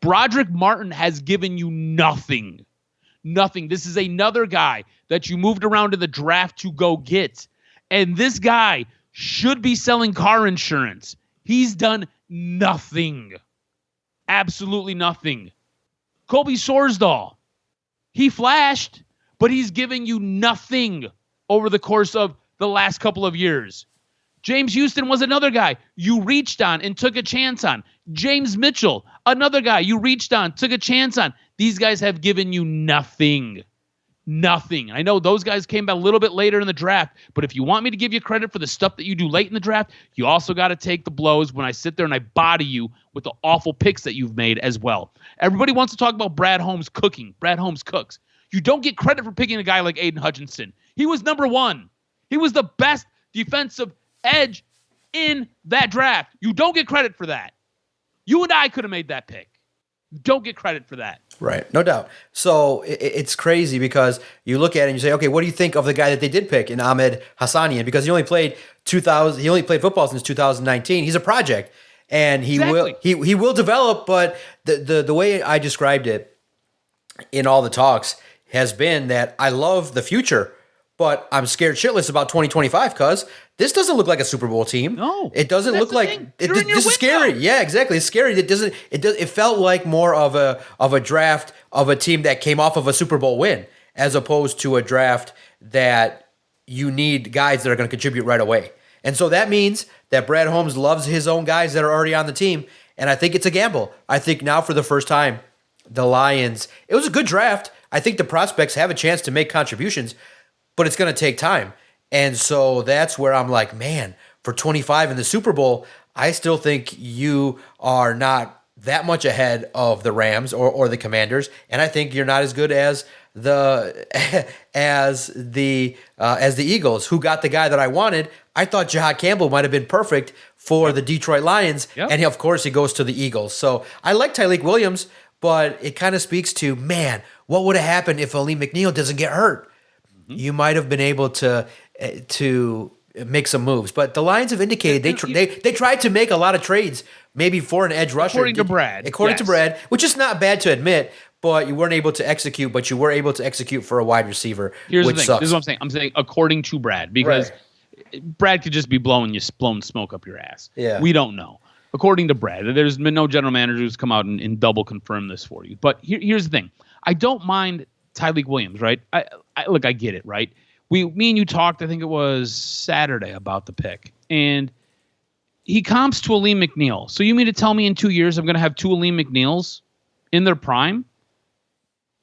Speaker 4: Broderick Martin has given you nothing. Nothing. This is another guy that you moved around in the draft to go get. And this guy should be selling car insurance. He's done nothing. Absolutely nothing. Kobe Sorsdahl. He flashed, but he's giving you nothing over the course of the last couple of years. James Houston was another guy you reached on and took a chance on. James Mitchell, another guy you reached on, took a chance on. These guys have given you nothing. Nothing. I know those guys came back a little bit later in the draft, but if you want me to give you credit for the stuff that you do late in the draft, you also got to take the blows when I sit there and I body you with the awful picks that you've made as well. Everybody wants to talk about Brad Holmes cooking. Brad Holmes cooks. You don't get credit for picking a guy like Aiden Hutchinson. He was number one. He was the best defensive edge in that draft. You don't get credit for that. You and I could have made that pick. You don't get credit for that.
Speaker 3: Right, no doubt. So it's crazy because you look at it and you say, okay, what do you think of the guy that they did pick in Ahmed Hassanian? Because he only played football since 2019. He's a project, and he will develop. But the way I described it in all the talks has been that I love the future, but I'm scared shitless about 2025 because this doesn't look like a Super Bowl team.
Speaker 4: No,
Speaker 3: it doesn't look like this is scary. Yeah, exactly. It's scary. It felt like more of a draft of a team that came off of a Super Bowl win, as opposed to a draft that you need guys that are going to contribute right away. And so that means that Brad Holmes loves his own guys that are already on the team, and I think it's a gamble. I think now for the first time, the Lions. It was a good draft. I think the prospects have a chance to make contributions, but it's going to take time. And so that's where I'm like, man, for 25 in the Super Bowl, I still think you are not that much ahead of the Rams or the Commanders, and I think you're not as good as the Eagles, who got the guy that I wanted. I thought Jahad Campbell might have been perfect for the Detroit Lions, and of course he goes to the Eagles. So I like Tyreek Williams, but it kind of speaks to, man, what would have happened if Aleem McNeil doesn't get hurt? Mm-hmm. You might have been able to make some moves, but the Lions have indicated they tried to make a lot of trades, maybe for an edge rusher.
Speaker 4: According to Brad,
Speaker 3: which is not bad to admit, but you weren't able to execute. But you were able to execute for a wide receiver.
Speaker 4: Here's
Speaker 3: which
Speaker 4: the thing.
Speaker 3: Sucks.
Speaker 4: This is what I'm saying. I'm saying according to Brad, because Brad could just be blowing smoke up your ass.
Speaker 3: Yeah, we
Speaker 4: don't know. According to Brad, there's been no general manager who's come out and double confirm this for you. But here's the thing. I don't mind Tyreek Williams, right? I get it, right? Me and you talked, I think it was Saturday, about the pick. And he comps to Aleem McNeil. So you mean to tell me in 2 years I'm going to have two Aleem McNeils in their prime?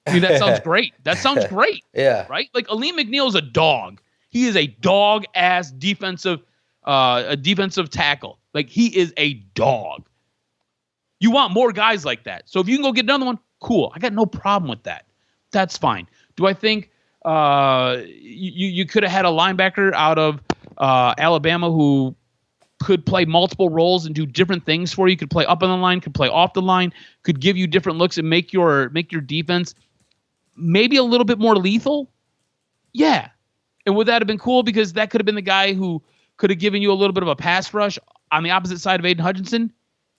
Speaker 4: I mean, that sounds great. That sounds great.
Speaker 3: Yeah.
Speaker 4: Right? Like, Aleem McNeil is a dog. He is a dog-ass defensive tackle. Like, he is a dog. You want more guys like that. So if you can go get another one, cool. I got no problem with that. That's fine. Do I think you could have had a linebacker out of Alabama who could play multiple roles and do different things for you? Could play up on the line, could play off the line, could give you different looks and make your defense maybe a little bit more lethal? Yeah. And would that have been cool? Because that could have been the guy who could have given you a little bit of a pass rush on the opposite side of Aiden Hutchinson?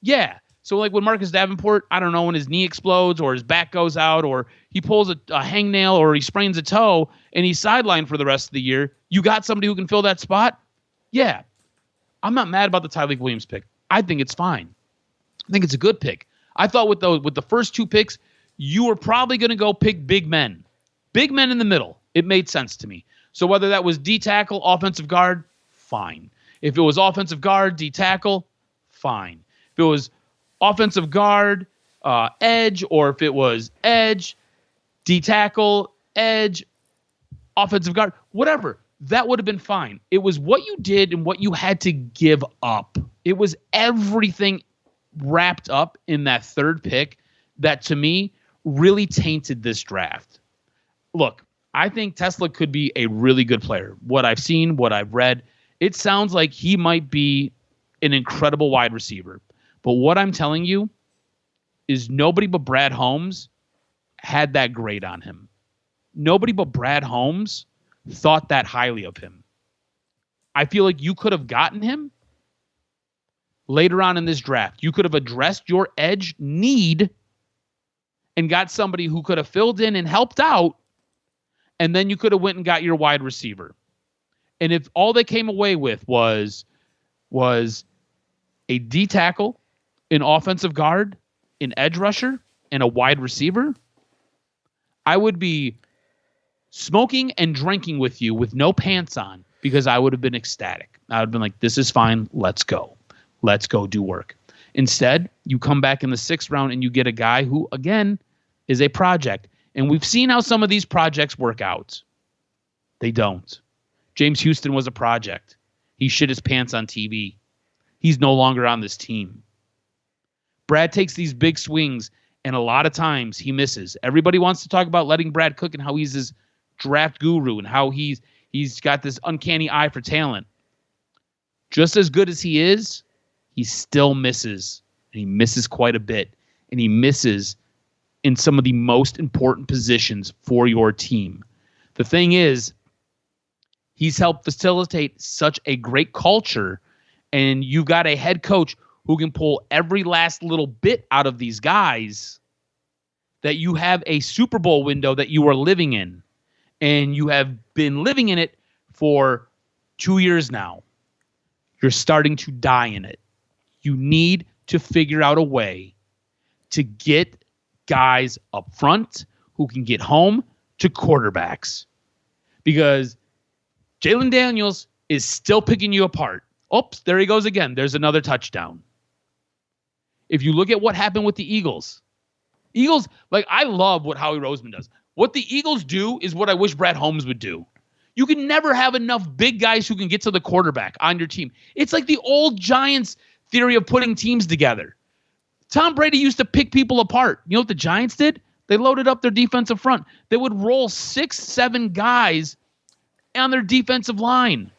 Speaker 4: Yeah. So like when Marcus Davenport, I don't know, when his knee explodes or his back goes out or he pulls a hangnail or he sprains a toe and he's sidelined for the rest of the year, you got somebody who can fill that spot? Yeah. I'm not mad about the Tyreek Williams pick. I think it's fine. I think it's a good pick. I thought with the first 2 picks, you were probably going to go pick big men. Big men in the middle. It made sense to me. So whether that was D tackle, offensive guard, fine. If it was offensive guard, D tackle, fine. If it was offensive guard, edge, or if it was edge, D tackle, edge, offensive guard, whatever, that would have been fine. It was what you did and what you had to give up. It was everything wrapped up in that 3rd pick that, to me, really tainted this draft. Look, I think Tesla could be a really good player. What I've seen, what I've read, it sounds like he might be an incredible wide receiver. But what I'm telling you is nobody but Brad Holmes had that grade on him. Nobody but Brad Holmes thought that highly of him. I feel like you could have gotten him later on in this draft. You could have addressed your edge need and got somebody who could have filled in and helped out, and then you could have went and got your wide receiver. And if all they came away with was a D tackle, an offensive guard, an edge rusher, and a wide receiver, I would be smoking and drinking with you with no pants on because I would have been ecstatic. I would have been like, this is fine. Let's go. Let's go do work. Instead, you come back in the 6th round and you get a guy who, again, is a project. And we've seen how some of these projects work out. They don't. James Houston was a project. He shit his pants on TV. He's no longer on this team. Brad takes these big swings, and a lot of times he misses. Everybody wants to talk about letting Brad cook and how he's his draft guru and how he's got this uncanny eye for talent. Just as good as he is, he still misses. And he misses quite a bit. And he misses in some of the most important positions for your team. The thing is, he's helped facilitate such a great culture, and you've got a head coach who can pull every last little bit out of these guys, that you have a Super Bowl window that you are living in, and you have been living in it for 2 years now. You're starting to die in it. You need to figure out a way to get guys up front who can get home to quarterbacks, because Jalen Daniels is still picking you apart. Oops, there he goes again. There's another touchdown. If you look at what happened with the Eagles, like, I love what Howie Roseman does. What the Eagles do is what I wish Brad Holmes would do. You can never have enough big guys who can get to the quarterback on your team. It's like the old Giants theory of putting teams together. Tom Brady used to pick people apart. You know what the Giants did? They loaded up their defensive front. They would roll 6-7 guys on their defensive line.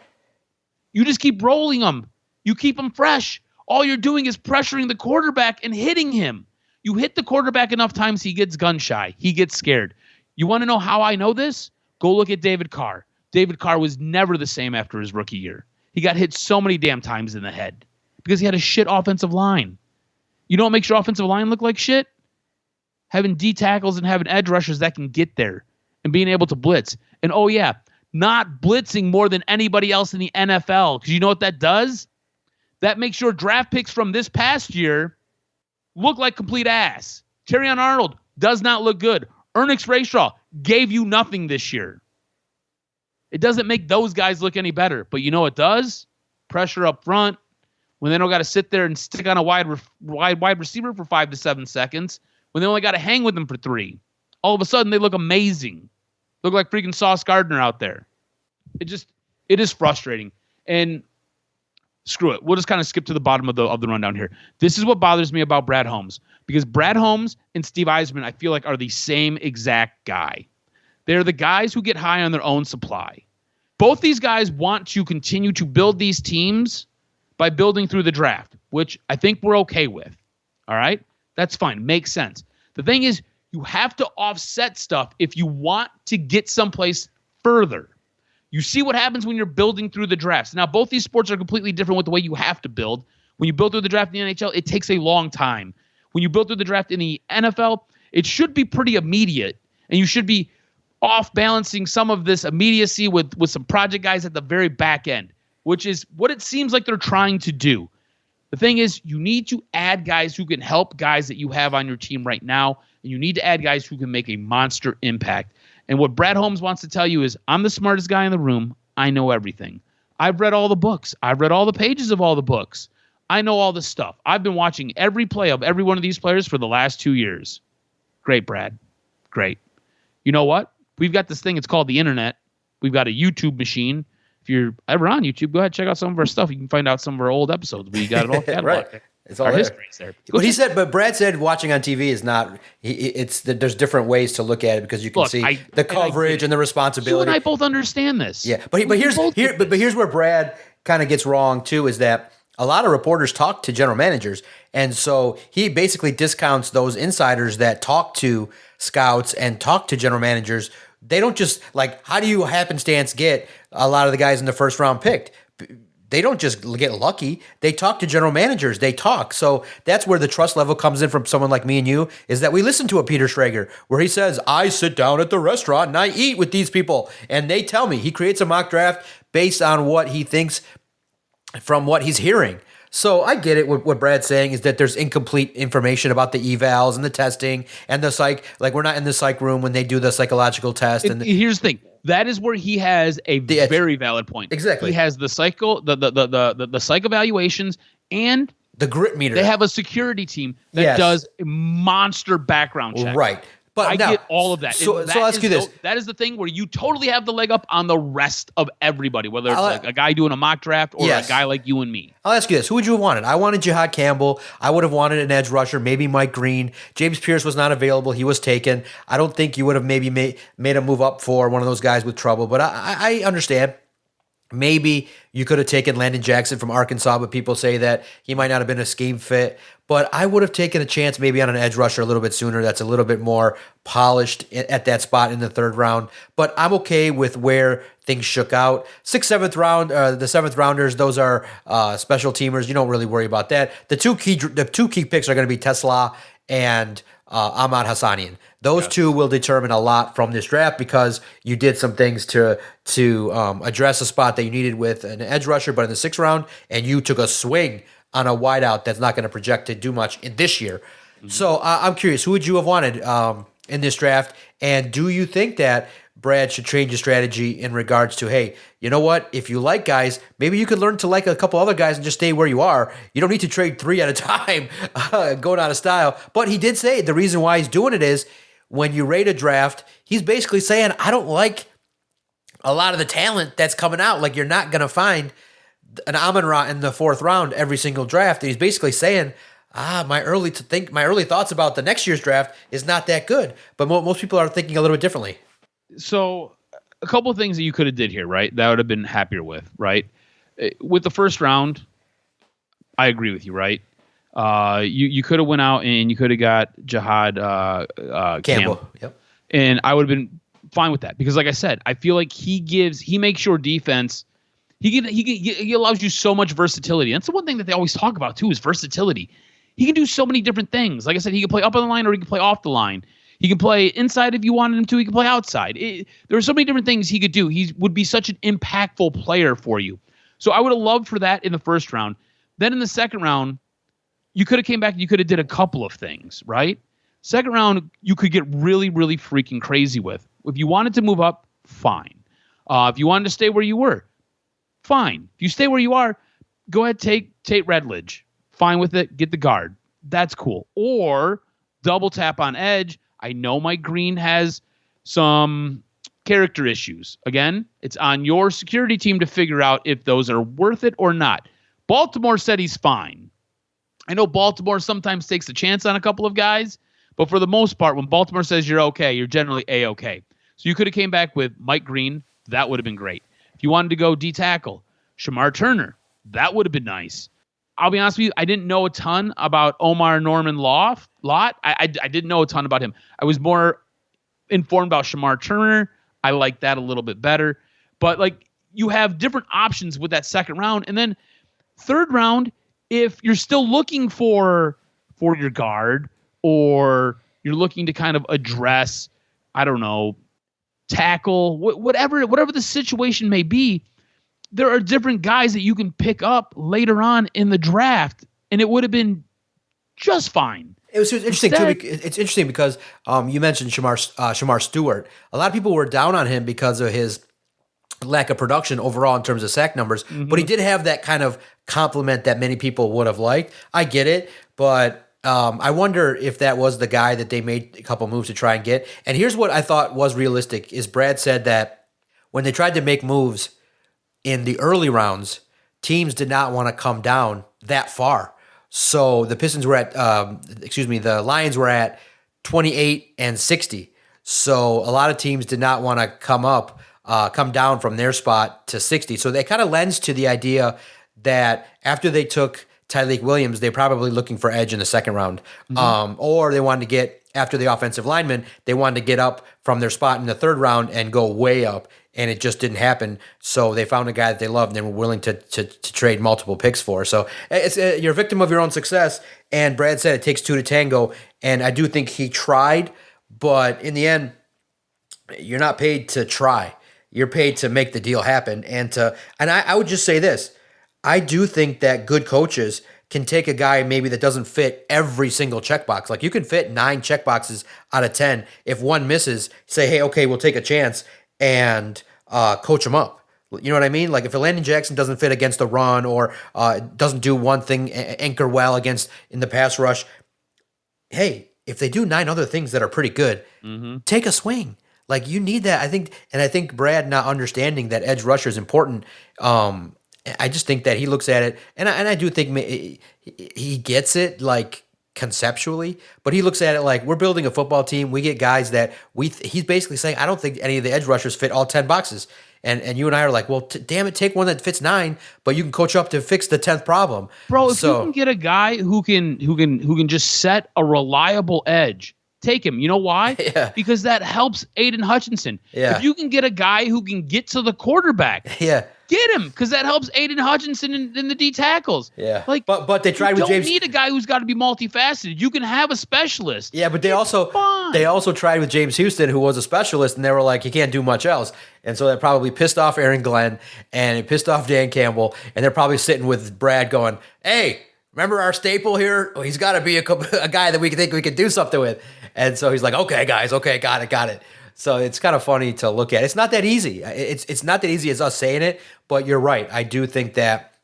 Speaker 4: You just keep rolling them. You keep them fresh. All you're doing is pressuring the quarterback and hitting him. You hit the quarterback enough times, he gets gun shy. He gets scared. You want to know how I know this? Go look at David Carr. David Carr was never the same after his rookie year. He got hit so many damn times in the head because he had a shit offensive line. You know what makes your offensive line look like shit? Having D tackles and having edge rushers that can get there and being able to blitz. And oh yeah, not blitzing more than anybody else in the NFL. Because you know what that does? That makes your draft picks from this past year look like complete ass. Terrion Arnold does not look good. Ernest Rayshaw gave you nothing this year. It doesn't make those guys look any better. But you know what does? Pressure up front. When they don't got to sit there and stick on a wide receiver for 5 to 7 seconds. When they only got to hang with them for 3. All of a sudden, they look amazing. Look like freaking Sauce Gardner out there. It is frustrating. And screw it. We'll just kind of skip to the bottom of the rundown here. This is what bothers me about Brad Holmes. Because Brad Holmes and Steve Eisman, I feel like, are the same exact guy. They're the guys who get high on their own supply. Both these guys want to continue to build these teams by building through the draft, which I think we're okay with. All right? That's fine. Makes sense. The thing is, you have to offset stuff if you want to get someplace further. You see what happens when you're building through the drafts. Now, both these sports are completely different with the way you have to build. When you build through the draft in the NHL, it takes a long time. When you build through the draft in the NFL, it should be pretty immediate, and you should be off balancing some of this immediacy with some project guys at the very back end, which is what it seems like they're trying to do. The thing is, you need to add guys who can help guys that you have on your team right now, and you need to add guys who can make a monster impact. And what Brad Holmes wants to tell you is, I'm the smartest guy in the room. I know everything. I've read all the books. I've read all the pages of all the books. I know all this stuff. I've been watching every play of every one of these players for the last 2 years. Great, Brad. Great. You know what? We've got this thing. It's called the internet. We've got a YouTube machine. If you're ever on YouTube, go ahead, check out some of our stuff. You can find out some of our old episodes. We got it all cataloged.
Speaker 3: Right. It's all
Speaker 4: our
Speaker 3: there.
Speaker 4: history's there.
Speaker 3: But Brad said watching on TV is not. There's different ways to look at it because you can see the coverage and the responsibility.
Speaker 4: You and I both understand this.
Speaker 3: Yeah, but here's where Brad kind of gets wrong too, is that a lot of reporters talk to general managers, and so he basically discounts those insiders that talk to scouts and talk to general managers. They don't just how do you happenstance get a lot of the guys in the first round picked? They don't just get lucky. They talk to general managers. They talk. So that's where the trust level comes in from someone like me and you, is that we listen to a Peter Schrager where he says, I sit down at the restaurant and I eat with these people. And they tell me. He creates a mock draft based on what he thinks from what he's hearing. So I get it. What Brad's saying is that there's incomplete information about the evals and the testing and the psych. We're not in the psych room when they do the psychological test. And
Speaker 4: here's the thing. That is where he has a very valid point.
Speaker 3: Exactly.
Speaker 4: He has the psych evaluations and
Speaker 3: the grit meter.
Speaker 4: They have a security team that does a monster background check.
Speaker 3: Right. But
Speaker 4: I get all of that.
Speaker 3: So I'll ask you this.
Speaker 4: That is the thing where you totally have the leg up on the rest of everybody, whether it's a guy doing a mock draft or a guy like you and me.
Speaker 3: I'll ask you this. Who would you have wanted? I wanted Jihad Campbell. I would have wanted an edge rusher, maybe Mike Green. James Pierce was not available. He was taken. I don't think you would have maybe made a move up for one of those guys with trouble, but I understand. Maybe you could have taken Landon Jackson from Arkansas, but people say that he might not have been a scheme fit. But I would have taken a chance maybe on an edge rusher a little bit sooner. That's a little bit more polished at that spot in the third round. But I'm okay with where things shook out. 6th, 7th round, the 7th rounders, those are special teamers. You don't really worry about that. The two key picks are going to be Tesla and Ahmad Hassanian. Those two will determine a lot from this draft because you did some things to address a spot that you needed with an edge rusher, but in the 6th round, and you took a swing on a wideout that's not going to project to do much in this year. Mm-hmm. So I'm curious, who would you have wanted in this draft? And do you think that Brad should change his strategy in regards to, hey, you know what? If you like guys, maybe you could learn to like a couple other guys and just stay where you are. You don't need to trade 3 at a time going out of style. But he did say the reason why he's doing it is when you rate a draft, he's basically saying, I don't like a lot of the talent that's coming out. Like, you're not going to find an Amon-Ra in the 4th round every single draft. And he's basically saying, my early thoughts about the next year's draft is not that good. But most people are thinking a little bit differently.
Speaker 4: So a couple of things that you could have did here, right? That would have been happier with, right? With the 1st round, I agree with you, right? You could have went out and you could have got Jihad Campbell.
Speaker 3: Yep.
Speaker 4: And I would have been fine with that because, like I said, I feel like he makes your defense. He allows you so much versatility. That's the one thing that they always talk about too is versatility. He can do so many different things. Like I said, he can play up on the line or he can play off the line. He can play inside if you wanted him to. He can play outside. There are so many different things he could do. He would be such an impactful player for you. So I would have loved for that in the 1st round. Then in the 2nd round, you could have came back and you could have did a couple of things, right? 2nd round, you could get really, really freaking crazy with. If you wanted to move up, fine. If you wanted to stay where you were, fine. If you stay where you are, go ahead, take Tate Redledge. Fine with it. Get the guard. That's cool. Or double tap on edge. I know Mike Green has some character issues. Again, it's on your security team to figure out if those are worth it or not. Baltimore said he's fine. I know Baltimore sometimes takes a chance on a couple of guys, but for the most part, when Baltimore says you're okay, you're generally A-okay. So you could have came back with Mike Green. That would have been great. If you wanted to go D-tackle, Shamar Turner, that would have been nice. I'll be honest with you, I didn't know a ton about Omar Norman Lott. I didn't know a ton about him. I was more informed about Shamar Turner. I like that a little bit better. But, you have different options with that 2nd round. And then 3rd round, if you're still looking for your guard, or you're looking to kind of address, I don't know, tackle, whatever the situation may be, there are different guys that you can pick up later on in the draft, and it would have been just fine.
Speaker 3: It was interesting too. It's interesting because you mentioned Shamar Stewart. A lot of people were down on him because of his lack of production overall in terms of sack numbers, but he did have that kind of compliment that many people would have liked. I get it, but I wonder if that was the guy that they made a couple moves to try and get. And here's what I thought was realistic: is Brad said that when they tried to make moves in the early rounds, teams did not want to come down that far. So the Pistons were at, the Lions were at 28 and 60. So a lot of teams did not want to come down from their spot to 60. So they kind of lends to the idea that after they took Tyreek Williams, they're probably looking for edge in the second round. Or they wanted to get, after the offensive lineman, they wanted to get up from their spot in the third round and go way up. And it just didn't happen. So they found a guy that they loved and they were willing to trade multiple picks for. So it's you're a victim of your own success. And Brad said it takes two to tango. And I do think he tried, but in the end, you're not paid to try. You're paid to make the deal happen. And I would just say this. I do think that good coaches can take a guy maybe that doesn't fit every single checkbox. Like you can fit 9 checkboxes out of 10. If one misses, say, hey, okay, we'll take a chance and coach him up. You know what I mean? Like if Landon Jackson doesn't fit against the run or doesn't do one thing, anchor well against in the pass rush, hey, if they do 9 other things that are pretty good, take a swing. Like you need that. I think Brad not understanding that edge rusher is important. I just think that he looks at it, and I do think he gets it, like conceptually, but he looks at it like we're building a football team. We get guys that he's basically saying, I don't think any of the edge rushers fit all 10 boxes. And you and I are like, well, damn it, take one that fits 9, but you can coach up to fix the 10th problem.
Speaker 4: Bro, if you can get a guy who can just set a reliable edge, take him. You know why?
Speaker 3: Yeah.
Speaker 4: Because that helps Aiden Hutchinson.
Speaker 3: Yeah.
Speaker 4: If you can get a guy who can get to the quarterback, get him, because that helps Aiden Hutchinson in the D tackles.
Speaker 3: Yeah.
Speaker 4: Like,
Speaker 3: but they tried with James.
Speaker 4: You don't need a guy who's got to be multifaceted. You can have a specialist.
Speaker 3: Yeah, but they also tried with James Houston, who was a specialist, and they were like, he can't do much else. And so that probably pissed off Aaron Glenn, and it pissed off Dan Campbell, and they're probably sitting with Brad going, hey, remember our staple here? Oh, he's got to be a guy that we think we can do something with. And so he's like, okay, guys, okay, got it. So it's kind of funny to look at. It's not that easy. It's not that easy as us saying it, but you're right. I do think that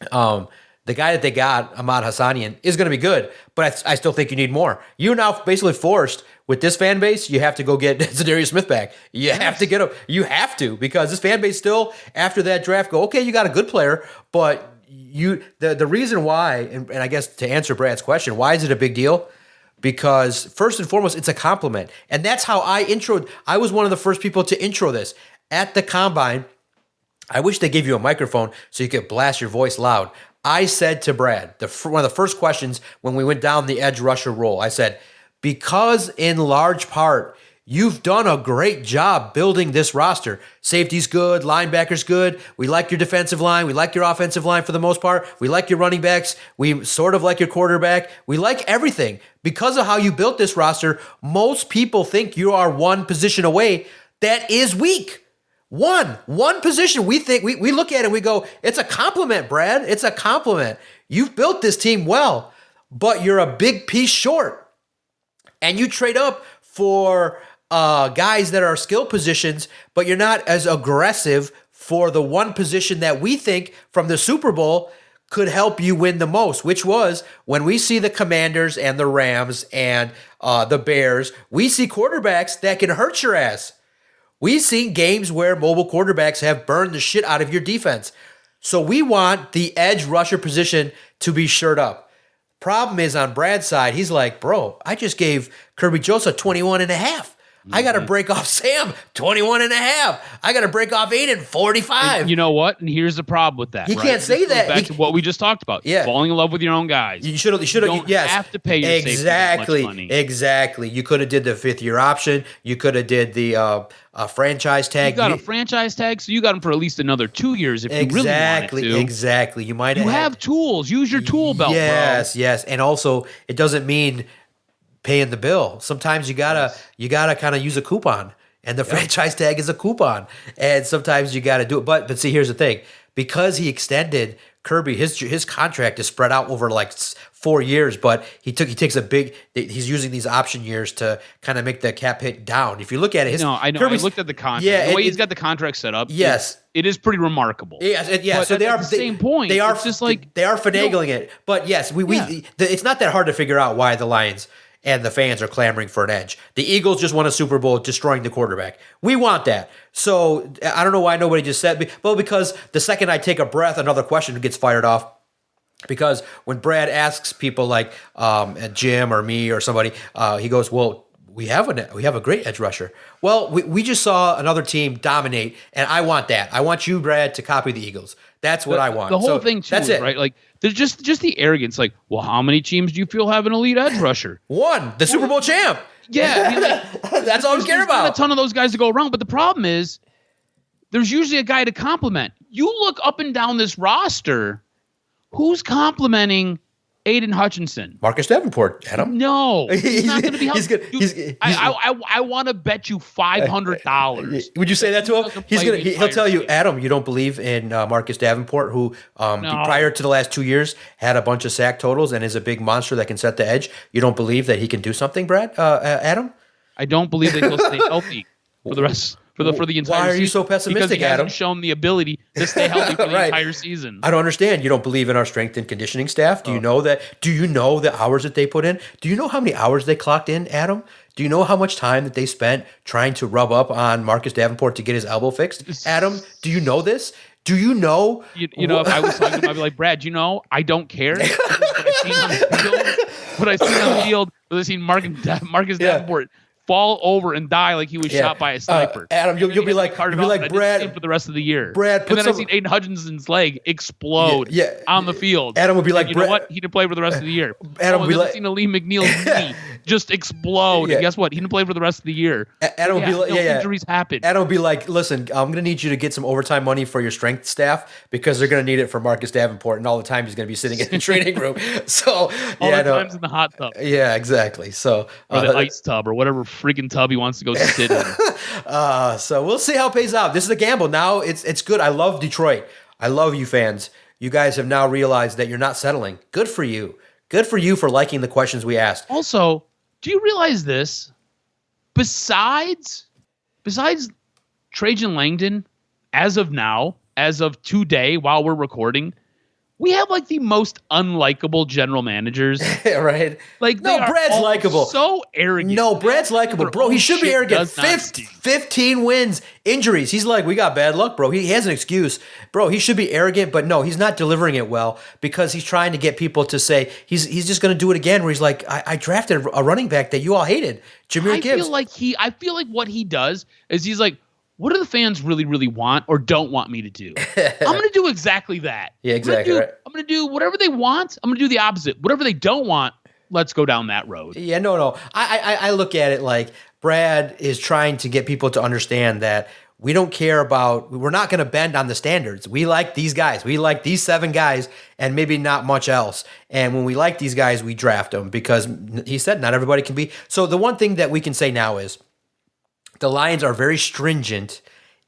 Speaker 3: the guy that they got, Ahmad Hassanian, is going to be good, but I still think you need more. You're now basically forced with this fan base. You have to go get Zadarius Smith back. You have to get him. You have to, because this fan base still, after that draft, go, okay, you got a good player, but the reason why, and I guess to answer Brad's question, why is it a big deal? Because first and foremost, it's a compliment. And that's how I was one of the first people to intro this. At the Combine, I wish they gave you a microphone so you could blast your voice loud. I said to Brad, one of the first questions when we went down the edge rusher role, I said, because in large part, you've done a great job building this roster. Safety's good, linebackers good. We like your defensive line. We like your offensive line for the most part. We like your running backs. We sort of like your quarterback. We like everything. Because of how you built this roster, most people think you are one position away. That is weak. One position. We think we look at it and we go, it's a compliment, Brad. It's a compliment. You've built this team well, but you're a big piece short. And you trade up for guys that are skill positions, but you're not as aggressive for the one position that we think from the Super Bowl could help you win the most, which was when we see the Commanders and the Rams and the Bears, we see quarterbacks that can hurt your ass. We've seen games where mobile quarterbacks have burned the shit out of your defense. So we want the edge rusher position to be shored up. Problem is on Brad's side, he's like, bro, I just gave Kirby Joseph 21 and a half. I got to break off Sam 21 and a half. I got to break off Aiden 45.
Speaker 4: And you know what? And here's the problem with that.
Speaker 3: He can't say that.
Speaker 4: Back to what we just talked about.
Speaker 3: Yeah.
Speaker 4: Falling in love with your own guys.
Speaker 3: You should have. You don't
Speaker 4: have to pay your safety that much money.
Speaker 3: Exactly. You could have did the 5th-year option. You could have did the franchise tag.
Speaker 4: You got a franchise tag, so you got him for at least another 2 years if you really wanted to.
Speaker 3: Exactly. You might
Speaker 4: have tools. Use your tool belt, bro.
Speaker 3: Yes. And also, it doesn't mean paying the bill. Sometimes you gotta kind of use a coupon, and the franchise tag is a coupon. And sometimes you gotta do it. But see, here's the thing: because he extended Kirby, his contract is spread out over like 4 years, but he's using these option years to kind of make the cap hit down. If you look at it,
Speaker 4: I know. I looked at the contract.
Speaker 3: Yeah,
Speaker 4: the way he's got the contract set up.
Speaker 3: Yes.
Speaker 4: It is pretty remarkable.
Speaker 3: Yes,
Speaker 4: But
Speaker 3: so they
Speaker 4: at
Speaker 3: are
Speaker 4: the same point.
Speaker 3: They are
Speaker 4: it's just like
Speaker 3: they are finagling it. But yes, it's not that hard to figure out why the Lions and the fans are clamoring for an edge. The Eagles just won a Super Bowl destroying the quarterback. We want that. So I don't know why nobody just said, well, because the second I take a breath, another question gets fired off. Because when Brad asks people like Jim or me or somebody, he goes, well, we have a great edge rusher. Well, we just saw another team dominate, and I want that. I want you, Brad, to copy the Eagles. That's what I want.
Speaker 4: The whole thing, too,
Speaker 3: that's
Speaker 4: is,
Speaker 3: it.
Speaker 4: right? Like, there's just the arrogance. Like, well, how many teams do you feel have an elite edge rusher?
Speaker 3: One, the Super Bowl champ.
Speaker 4: Yeah, I mean, like,
Speaker 3: that's all we care about.
Speaker 4: There's not a ton of those guys to go around, but the problem is there's usually a guy to compliment. You look up and down this roster, who's complimenting Aiden Hutchinson?
Speaker 3: Marcus Davenport, Adam.
Speaker 4: No, he's not going to be helpful. I want to bet you $500.
Speaker 3: Would you say that to him? He'll tell you, Adam, you don't believe in Marcus Davenport, who prior to the last 2 years had a bunch of sack totals and is a big monster that can set the edge. You don't believe that he can do something, Brad? Adam?
Speaker 4: I don't believe that he'll stay healthy for the rest. For the entire season.
Speaker 3: Why are you so pessimistic,
Speaker 4: because he
Speaker 3: Adam?
Speaker 4: hasn't shown the ability to stay healthy for the
Speaker 3: Right.
Speaker 4: entire season.
Speaker 3: I don't understand. You don't believe in our strength and conditioning staff? Do you know that? Do you know the hours that they put in? Do you know how many hours they clocked in, Adam? Do you know how much time that they spent trying to rub up on Marcus Davenport to get his elbow fixed? Adam, do you know this? Do you know?
Speaker 4: You know, if I was talking to him, I'd be like, Brad, you know, I don't care. What I seen on the field, was I seen Marcus Davenport fall over and die like he was shot by a sniper.
Speaker 3: Adam, you'll be like Brad
Speaker 4: for the rest of the year.
Speaker 3: Brad,
Speaker 4: and then I seen Aiden Hutchinson's leg explode on the field.
Speaker 3: Adam would be like,
Speaker 4: you know what? He didn't play for the rest of the year.
Speaker 3: Adam would be like,
Speaker 4: I seen Lee McNeil's knee just explode. And guess what? He didn't play for the rest of the year.
Speaker 3: Adam would be like,
Speaker 4: injuries happen.
Speaker 3: Adam would be like, listen, I'm gonna need you to get some overtime money for your strength staff because they're gonna need it for Marcus Davenport and all the time he's gonna be sitting in the training room. So
Speaker 4: all the times in the hot tub.
Speaker 3: Yeah, exactly. So
Speaker 4: or the ice tub or whatever friggin' tub he wants to go sit in.
Speaker 3: So we'll see how it pays out. This is a gamble. Now it's good. I love Detroit. I love you fans. You guys have now realized that you're not settling. Good for you. Good for you for liking the questions we asked.
Speaker 4: Also, do you realize this? Besides Trajan Langdon, as of now, as of today, while we're recording, we have like the most unlikable general managers.
Speaker 3: Right?
Speaker 4: Like,
Speaker 3: no, Brad's likable.
Speaker 4: So arrogant.
Speaker 3: No, Brad's likable, bro. He should be arrogant. 15 wins, injuries. He's like, we got bad luck, bro. He has an excuse, bro. He should be arrogant, but no, he's not delivering it well because he's trying to get people to say he's just going to do it again. Where he's like, I drafted a running back that you all hated, Jahmyr Gibbs.
Speaker 4: I feel like what he does is he's like, what do the fans really, really want or don't want me to do? I'm going to do exactly that.
Speaker 3: Yeah, exactly.
Speaker 4: I'm going to do whatever they want. I'm going to do the opposite. Whatever they don't want, let's go down that road.
Speaker 3: Yeah, no. I look at it like Brad is trying to get people to understand that we don't care about, we're not going to bend on the standards. We like these guys. We like these 7 guys and maybe not much else. And when we like these guys, we draft them because he said not everybody can be. So the one thing that we can say now is, the Lions are very stringent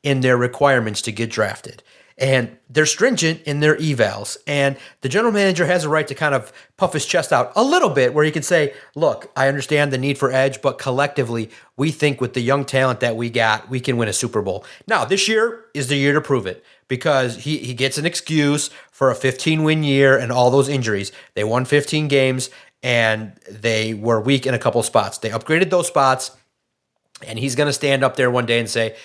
Speaker 3: in their requirements to get drafted. And they're stringent in their evals. And the general manager has a right to kind of puff his chest out a little bit where he can say, look, I understand the need for edge, but collectively, we think with the young talent that we got, we can win a Super Bowl. Now, this year is the year to prove it because he gets an excuse for a 15-win year and all those injuries. They won 15 games, and they were weak in a couple spots. They upgraded those spots. And he's going to stand up there one day and say,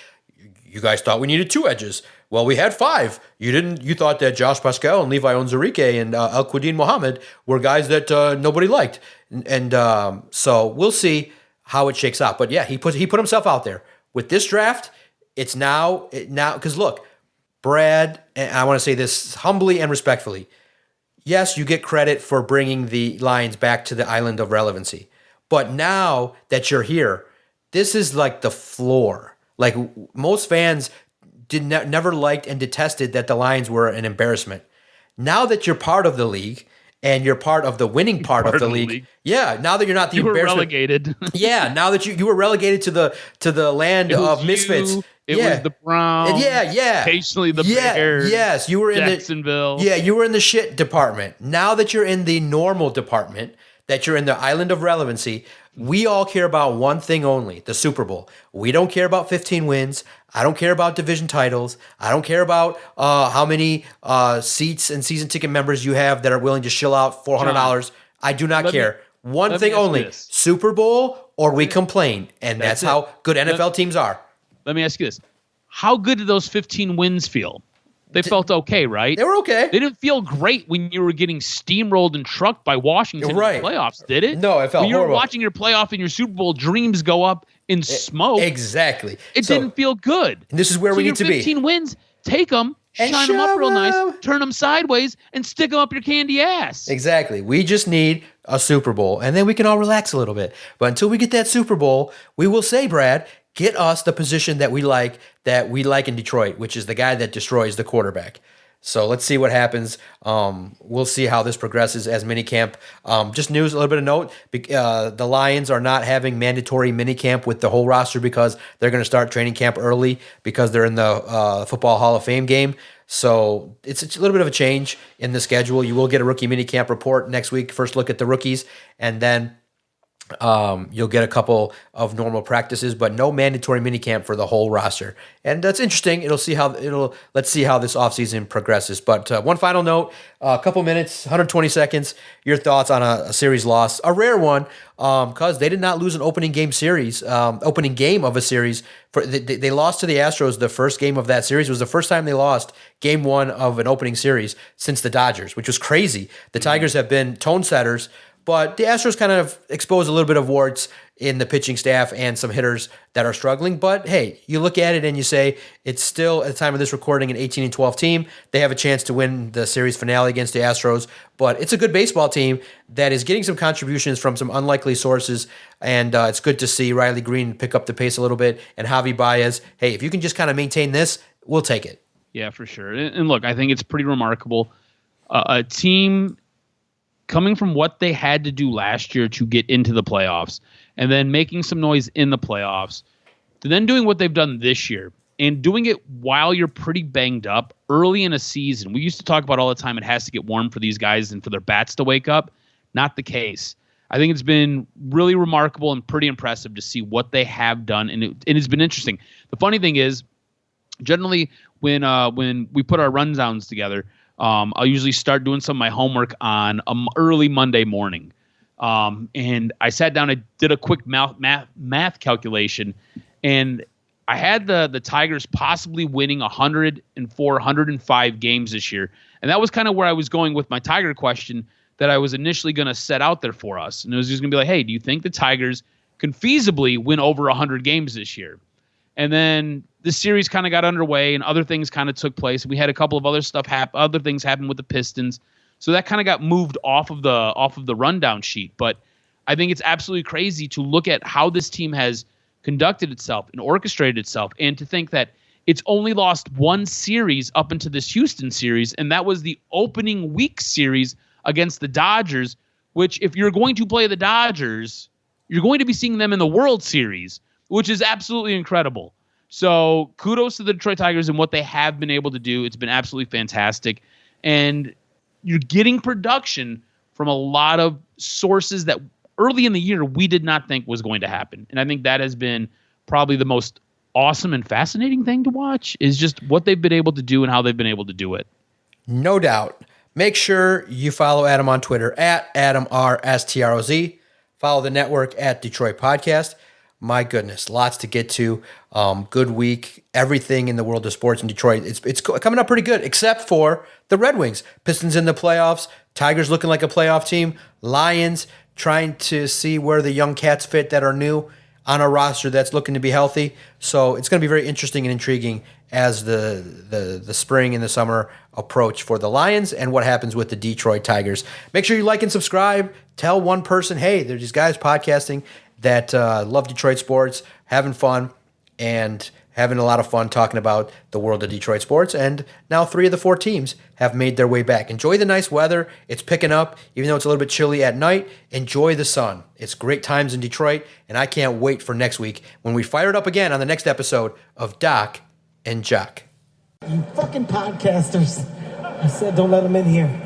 Speaker 3: you guys thought we needed 2 edges. Well, we had 5. You thought that Josh Pascal and Levi Onwuzurike and Al-Quadin Muhammad were guys that nobody liked. And so we'll see. how it shakes out. But yeah, he put himself out there with this draft. It's now because look, Brad, and I want to say this humbly and respectfully. Yes, you get credit for bringing the Lions back to the island of relevancy. But now that you're here, this is like the floor. Like most fans never liked and detested that the Lions were an embarrassment. Now that you're part of the league and you're part of the winning part of the league. Yeah, now that you're not the
Speaker 4: you
Speaker 3: embarrassment.
Speaker 4: were relegated.
Speaker 3: Yeah, now that you were relegated to the land of misfits.
Speaker 4: It was the Browns.
Speaker 3: Yeah.
Speaker 4: Occasionally the Bears.
Speaker 3: Yes, you were in
Speaker 4: Jacksonville.
Speaker 3: You were in the shit department. Now that you're in the normal department, that you're in the island of relevancy, we all care about one thing only, the Super Bowl. We don't care about 15 wins. I don't care about division titles. I don't care about how many seats and season ticket members you have that are willing to shill out $400. I do not care. One thing only, Super Bowl or we complain. And that's how good NFL teams are.
Speaker 4: Let me ask you this. How good did those 15 wins feel? They felt okay, right?
Speaker 3: They were okay.
Speaker 4: They didn't feel great when you were getting steamrolled and trucked by Washington in the playoffs, did it?
Speaker 3: No, it felt horrible. When you were
Speaker 4: watching your playoff and your Super Bowl dreams go up in smoke.
Speaker 3: Exactly.
Speaker 4: It didn't feel good.
Speaker 3: And this is where we need to be.
Speaker 4: 15 wins, take them, shine them up real nice, turn them sideways, and stick them up your candy ass.
Speaker 3: Exactly. We just need a Super Bowl, and then we can all relax a little bit. But until we get that Super Bowl, we will say, Brad, get us the position that we like in Detroit, which is the guy that destroys the quarterback. So let's see what happens. We'll see how this progresses as minicamp. Just news, a little bit of note. The Lions are not having mandatory minicamp with the whole roster because they're going to start training camp early because they're in the Football Hall of Fame game. So it's a little bit of a change in the schedule. You will get a rookie minicamp report next week. First look at the rookies, and then you'll get a couple of normal practices, but no mandatory minicamp for the whole roster. And that's interesting. Let's see how this offseason progresses. But one final note, a couple minutes, 120 seconds, your thoughts on a series loss, a rare one, because they did not lose an opening game of a series. They lost to the Astros. The first game of that series was the first time they lost game one of an opening series since the Dodgers, which was crazy. The Tigers have been tone setters, but the Astros kind of exposed a little bit of warts in the pitching staff and some hitters that are struggling. But hey, you look at it and you say it's still, at the time of this recording, an 18-12 team. They have a chance to win the series finale against the Astros. But it's a good baseball team that is getting some contributions from some unlikely sources. And it's good to see Riley Green pick up the pace a little bit. And Javi Baez, hey, if you can just kind of maintain this, we'll take it.
Speaker 4: Yeah, for sure. And look, I think it's pretty remarkable. A team coming from what they had to do last year to get into the playoffs and then making some noise in the playoffs to then doing what they've done this year and doing it while you're pretty banged up early in a season. We used to talk about all the time it has to get warm for these guys and for their bats to wake up. Not the case. I think it's been really remarkable and pretty impressive to see what they have done, and it's been interesting. The funny thing is, generally when we put our rundowns together, I'll usually start doing some of my homework on early Monday morning. And I sat down and did a quick math calculation, and I had the Tigers possibly winning 104, 105 games this year. And that was kind of where I was going with my Tiger question that I was initially going to set out there for us. And it was just going to be like, hey, do you think the Tigers can feasibly win over 100 games this year? And then the series kind of got underway and other things kind of took place. We had a couple of other things happen with the Pistons. So that kind of got moved off of the rundown sheet. But I think it's absolutely crazy to look at how this team has conducted itself and orchestrated itself, and to think that it's only lost one series up into this Houston series, and that was the opening week series against the Dodgers, which if you're going to play the Dodgers, you're going to be seeing them in the World Series, which is absolutely incredible. So kudos to the Detroit Tigers and what they have been able to do. It's been absolutely fantastic. And you're getting production from a lot of sources that early in the year we did not think was going to happen. And I think that has been probably the most awesome and fascinating thing to watch, is just what they've been able to do and how they've been able to do it.
Speaker 3: No doubt. Make sure you follow Adam on Twitter at AdamRSTROZ. Follow the network at Detroit Podcast. My goodness, lots to get to. Good week. Everything in the world of sports in Detroit. It's coming up pretty good, except for the Red Wings. Pistons in the playoffs. Tigers looking like a playoff team. Lions trying to see where the young cats fit that are new on a roster that's looking to be healthy. So it's going to be very interesting and intriguing as the spring and the summer approach for the Lions and what happens with the Detroit Tigers. Make sure you like and subscribe. Tell one person, hey, there's these guys podcasting that love Detroit sports, having fun, and having a lot of fun talking about the world of Detroit sports. And now 3 of the 4 teams have made their way back. Enjoy the nice weather. It's picking up, even though it's a little bit chilly at night. Enjoy the sun. It's great times in Detroit, and I can't wait for next week when we fire it up again on the next episode of Doc and Jock.
Speaker 5: You fucking podcasters. I said don't let them in here.